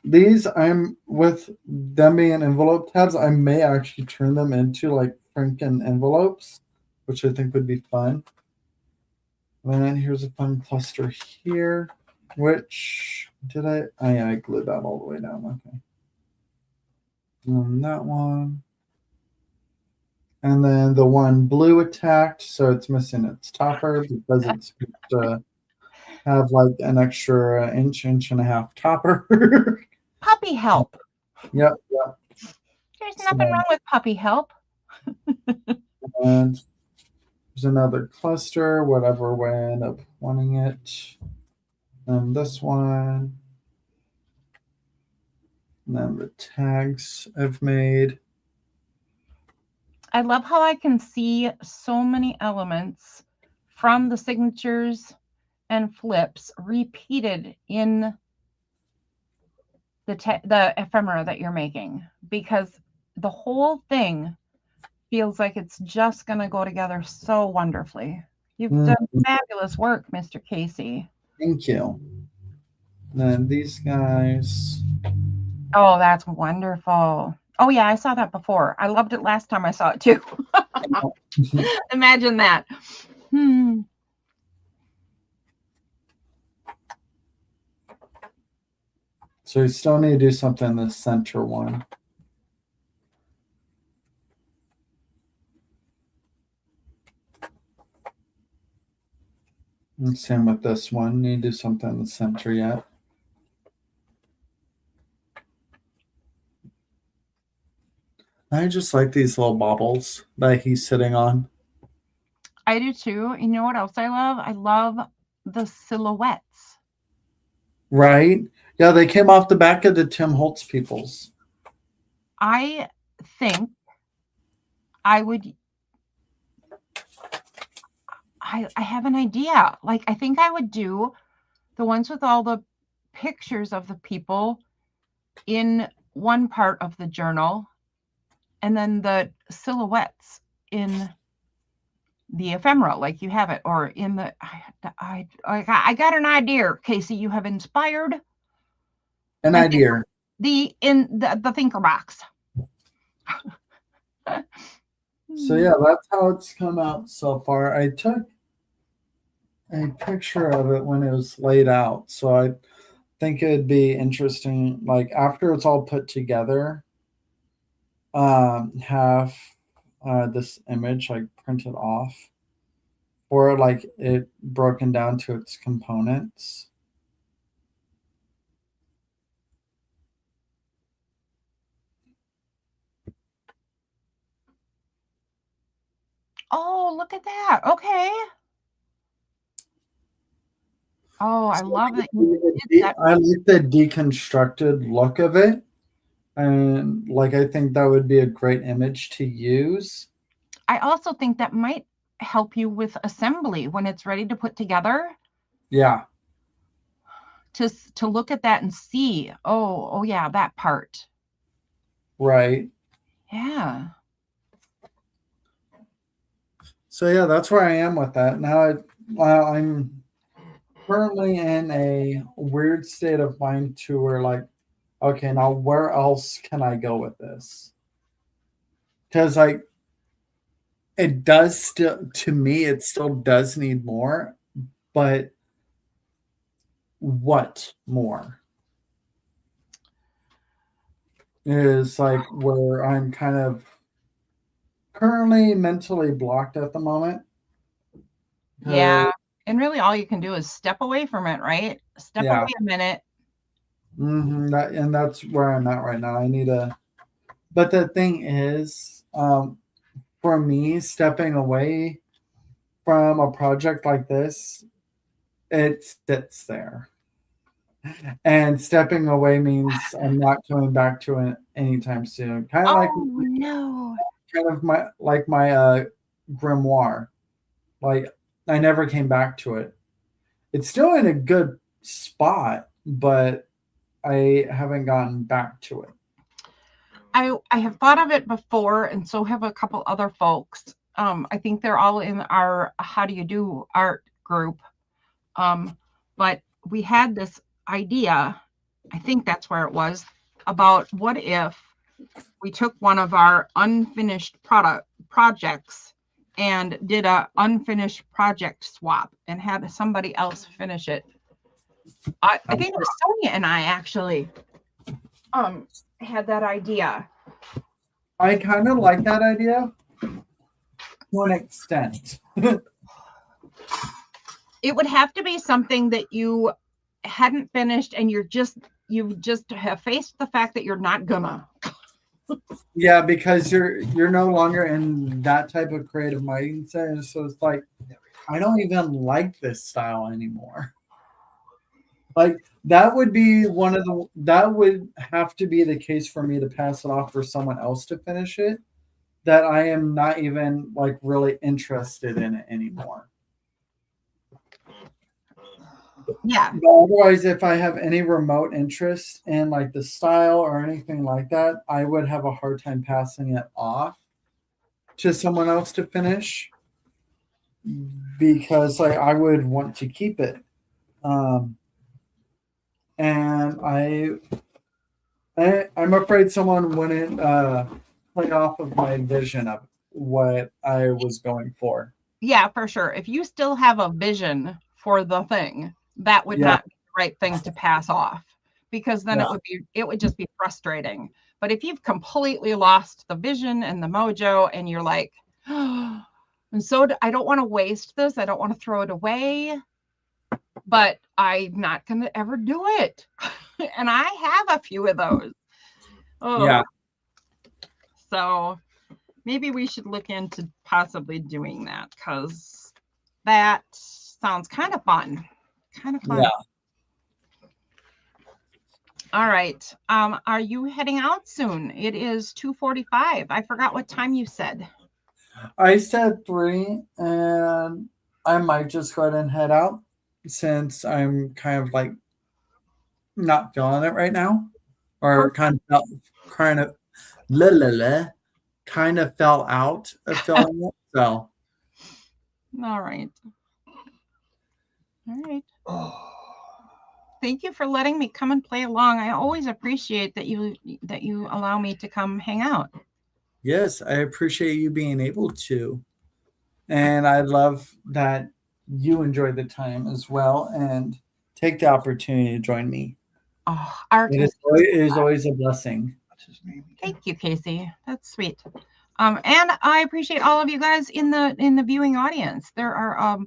These I'm with them being envelope tabs, I may actually turn them into like Franken envelopes, which I think would be fun. And then here's a fun cluster here, which did I? Oh yeah, I glued that all the way down. Okay. And that one. And then the one blue attacked, so it's missing its topper because it's supposed to have like an extra inch and a half topper. Puppy help. Yep. There's nothing wrong with puppy help. And there's another cluster, whatever way I end up wanting it. And this one. And then the tags I've made. I love how I can see so many elements from the signatures and flips repeated in the ephemera that you're making, because the whole thing feels like it's just going to go together so wonderfully. You've done fabulous work, Mr. Casey. Thank you. And then these guys. Oh, that's wonderful. Oh, yeah, I saw that before. I loved it last time I saw it, too. Imagine that. So you still need to do something in the center one. And same with this one. Need to do something in the center yet. I just like these little baubles that he's sitting on. I do too. You know what else I love? I love the silhouettes. Right? Yeah, they came off the back of the Tim Holtz peoples. I think I would. I have an idea. Like, I think I would do the ones with all the pictures of the people in one part of the journal, and then the silhouettes in the ephemera, like you have it, or in the. I got an idea, Casey. You have inspired an idea. In the thinker box. So yeah, that's how it's come out so far. I took a picture of it when it was laid out, so I think it'd be interesting, like after it's all put together, have this image like printed off, or like it broken down to its components. Oh, look at that. Okay. Oh, I love it. I like the deconstructed look of it. And like, I think that would be a great image to use. I also think that might help you with assembly when it's ready to put together. Yeah. To look at that and see, oh yeah, that part. Right. Yeah. So yeah, that's where I am with that. Now I'm currently in a weird state of mind to where like, okay, now where else can I go with this? Because like it does still, to me, it still does need more, but what more is like where I'm kind of currently mentally blocked at the moment. Yeah. And really all you can do is step away from it, right? Step Yeah. away a minute. And that's where I'm at right now. I need a, but the thing is, for me, stepping away from a project like this, it sits there. And stepping away means I'm not coming back to it anytime soon. Kind of Oh no. my grimoire. Like I never came back to it. It's still in a good spot, but I haven't gotten back to it. I have thought of it before, and so have a couple other folks. I think they're all in our How Do You Do art group. But we had this idea, I think that's where it was, about what if we took one of our unfinished projects and did a unfinished project swap and had somebody else finish it. I think it was Sonia and I actually had that idea. I kind of like that idea to an extent. It would have to be something that you hadn't finished and you've just have faced the fact that you're not gonna. Yeah, because you're no longer in that type of creative mindset. So it's like I don't even like this style anymore. Like that would have to be the case for me to pass it off for someone else to finish it. That I am not even like really interested in it anymore. Yeah. But otherwise, if I have any remote interest in like the style or anything like that, I would have a hard time passing it off to someone else to finish because like I would want to keep it. And I'm afraid someone wouldn't play off of my vision of what I was going for. Yeah, for sure. If you still have a vision for the thing, that would not be the right thing to pass off because then it would just be frustrating. But if you've completely lost the vision and the mojo and you're like, oh, and so I don't want to waste this. I don't want to throw it away, but I'm not going to ever do it. And I have a few of those. Oh. Yeah. So maybe we should look into possibly doing that because that sounds kind of fun. Yeah. All right. Are you heading out soon? It is 2:45. I forgot what time you said. I said 3, and I might just go ahead and head out since I'm kind of like not feeling it right now, or kind of fell out of feeling it. So. All right. Thank you for letting me come and play along. I always appreciate that you allow me to come hang out. Yes, I appreciate you being able to. And I love that you enjoy the time as well and take the opportunity to join me. Oh, it is always a blessing. Thank you, Casey. That's sweet. And I appreciate all of you guys in the viewing audience. There are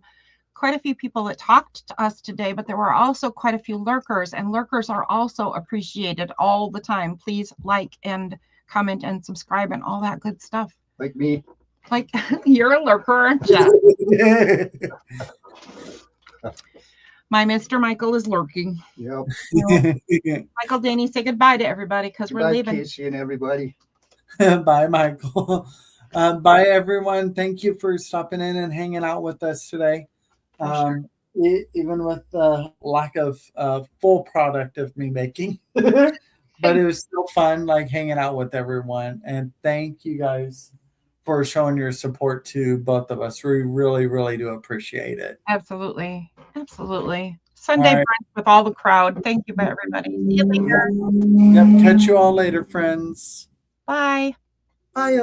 quite a few people that talked to us today, but there were also quite a few lurkers, and lurkers are also appreciated all the time. Please like and comment and subscribe and all that good stuff. Like me. Like you're a lurker, aren't you? My Mr. Michael is lurking. Yep. Michael, Danny, say goodbye to everybody because we're leaving. Casey and everybody. Bye, Michael. Bye, everyone. Thank you for stopping in and hanging out with us today. Sure. Even with the lack of full product of me making. but it was still fun, like hanging out with everyone. And thank you guys for showing your support to both of us. We really, really do appreciate it. Absolutely. Absolutely. Sunday All right. brunch with all the crowd. Thank you, everybody. See you later. Yep. Catch you all later, friends. Bye. Bye,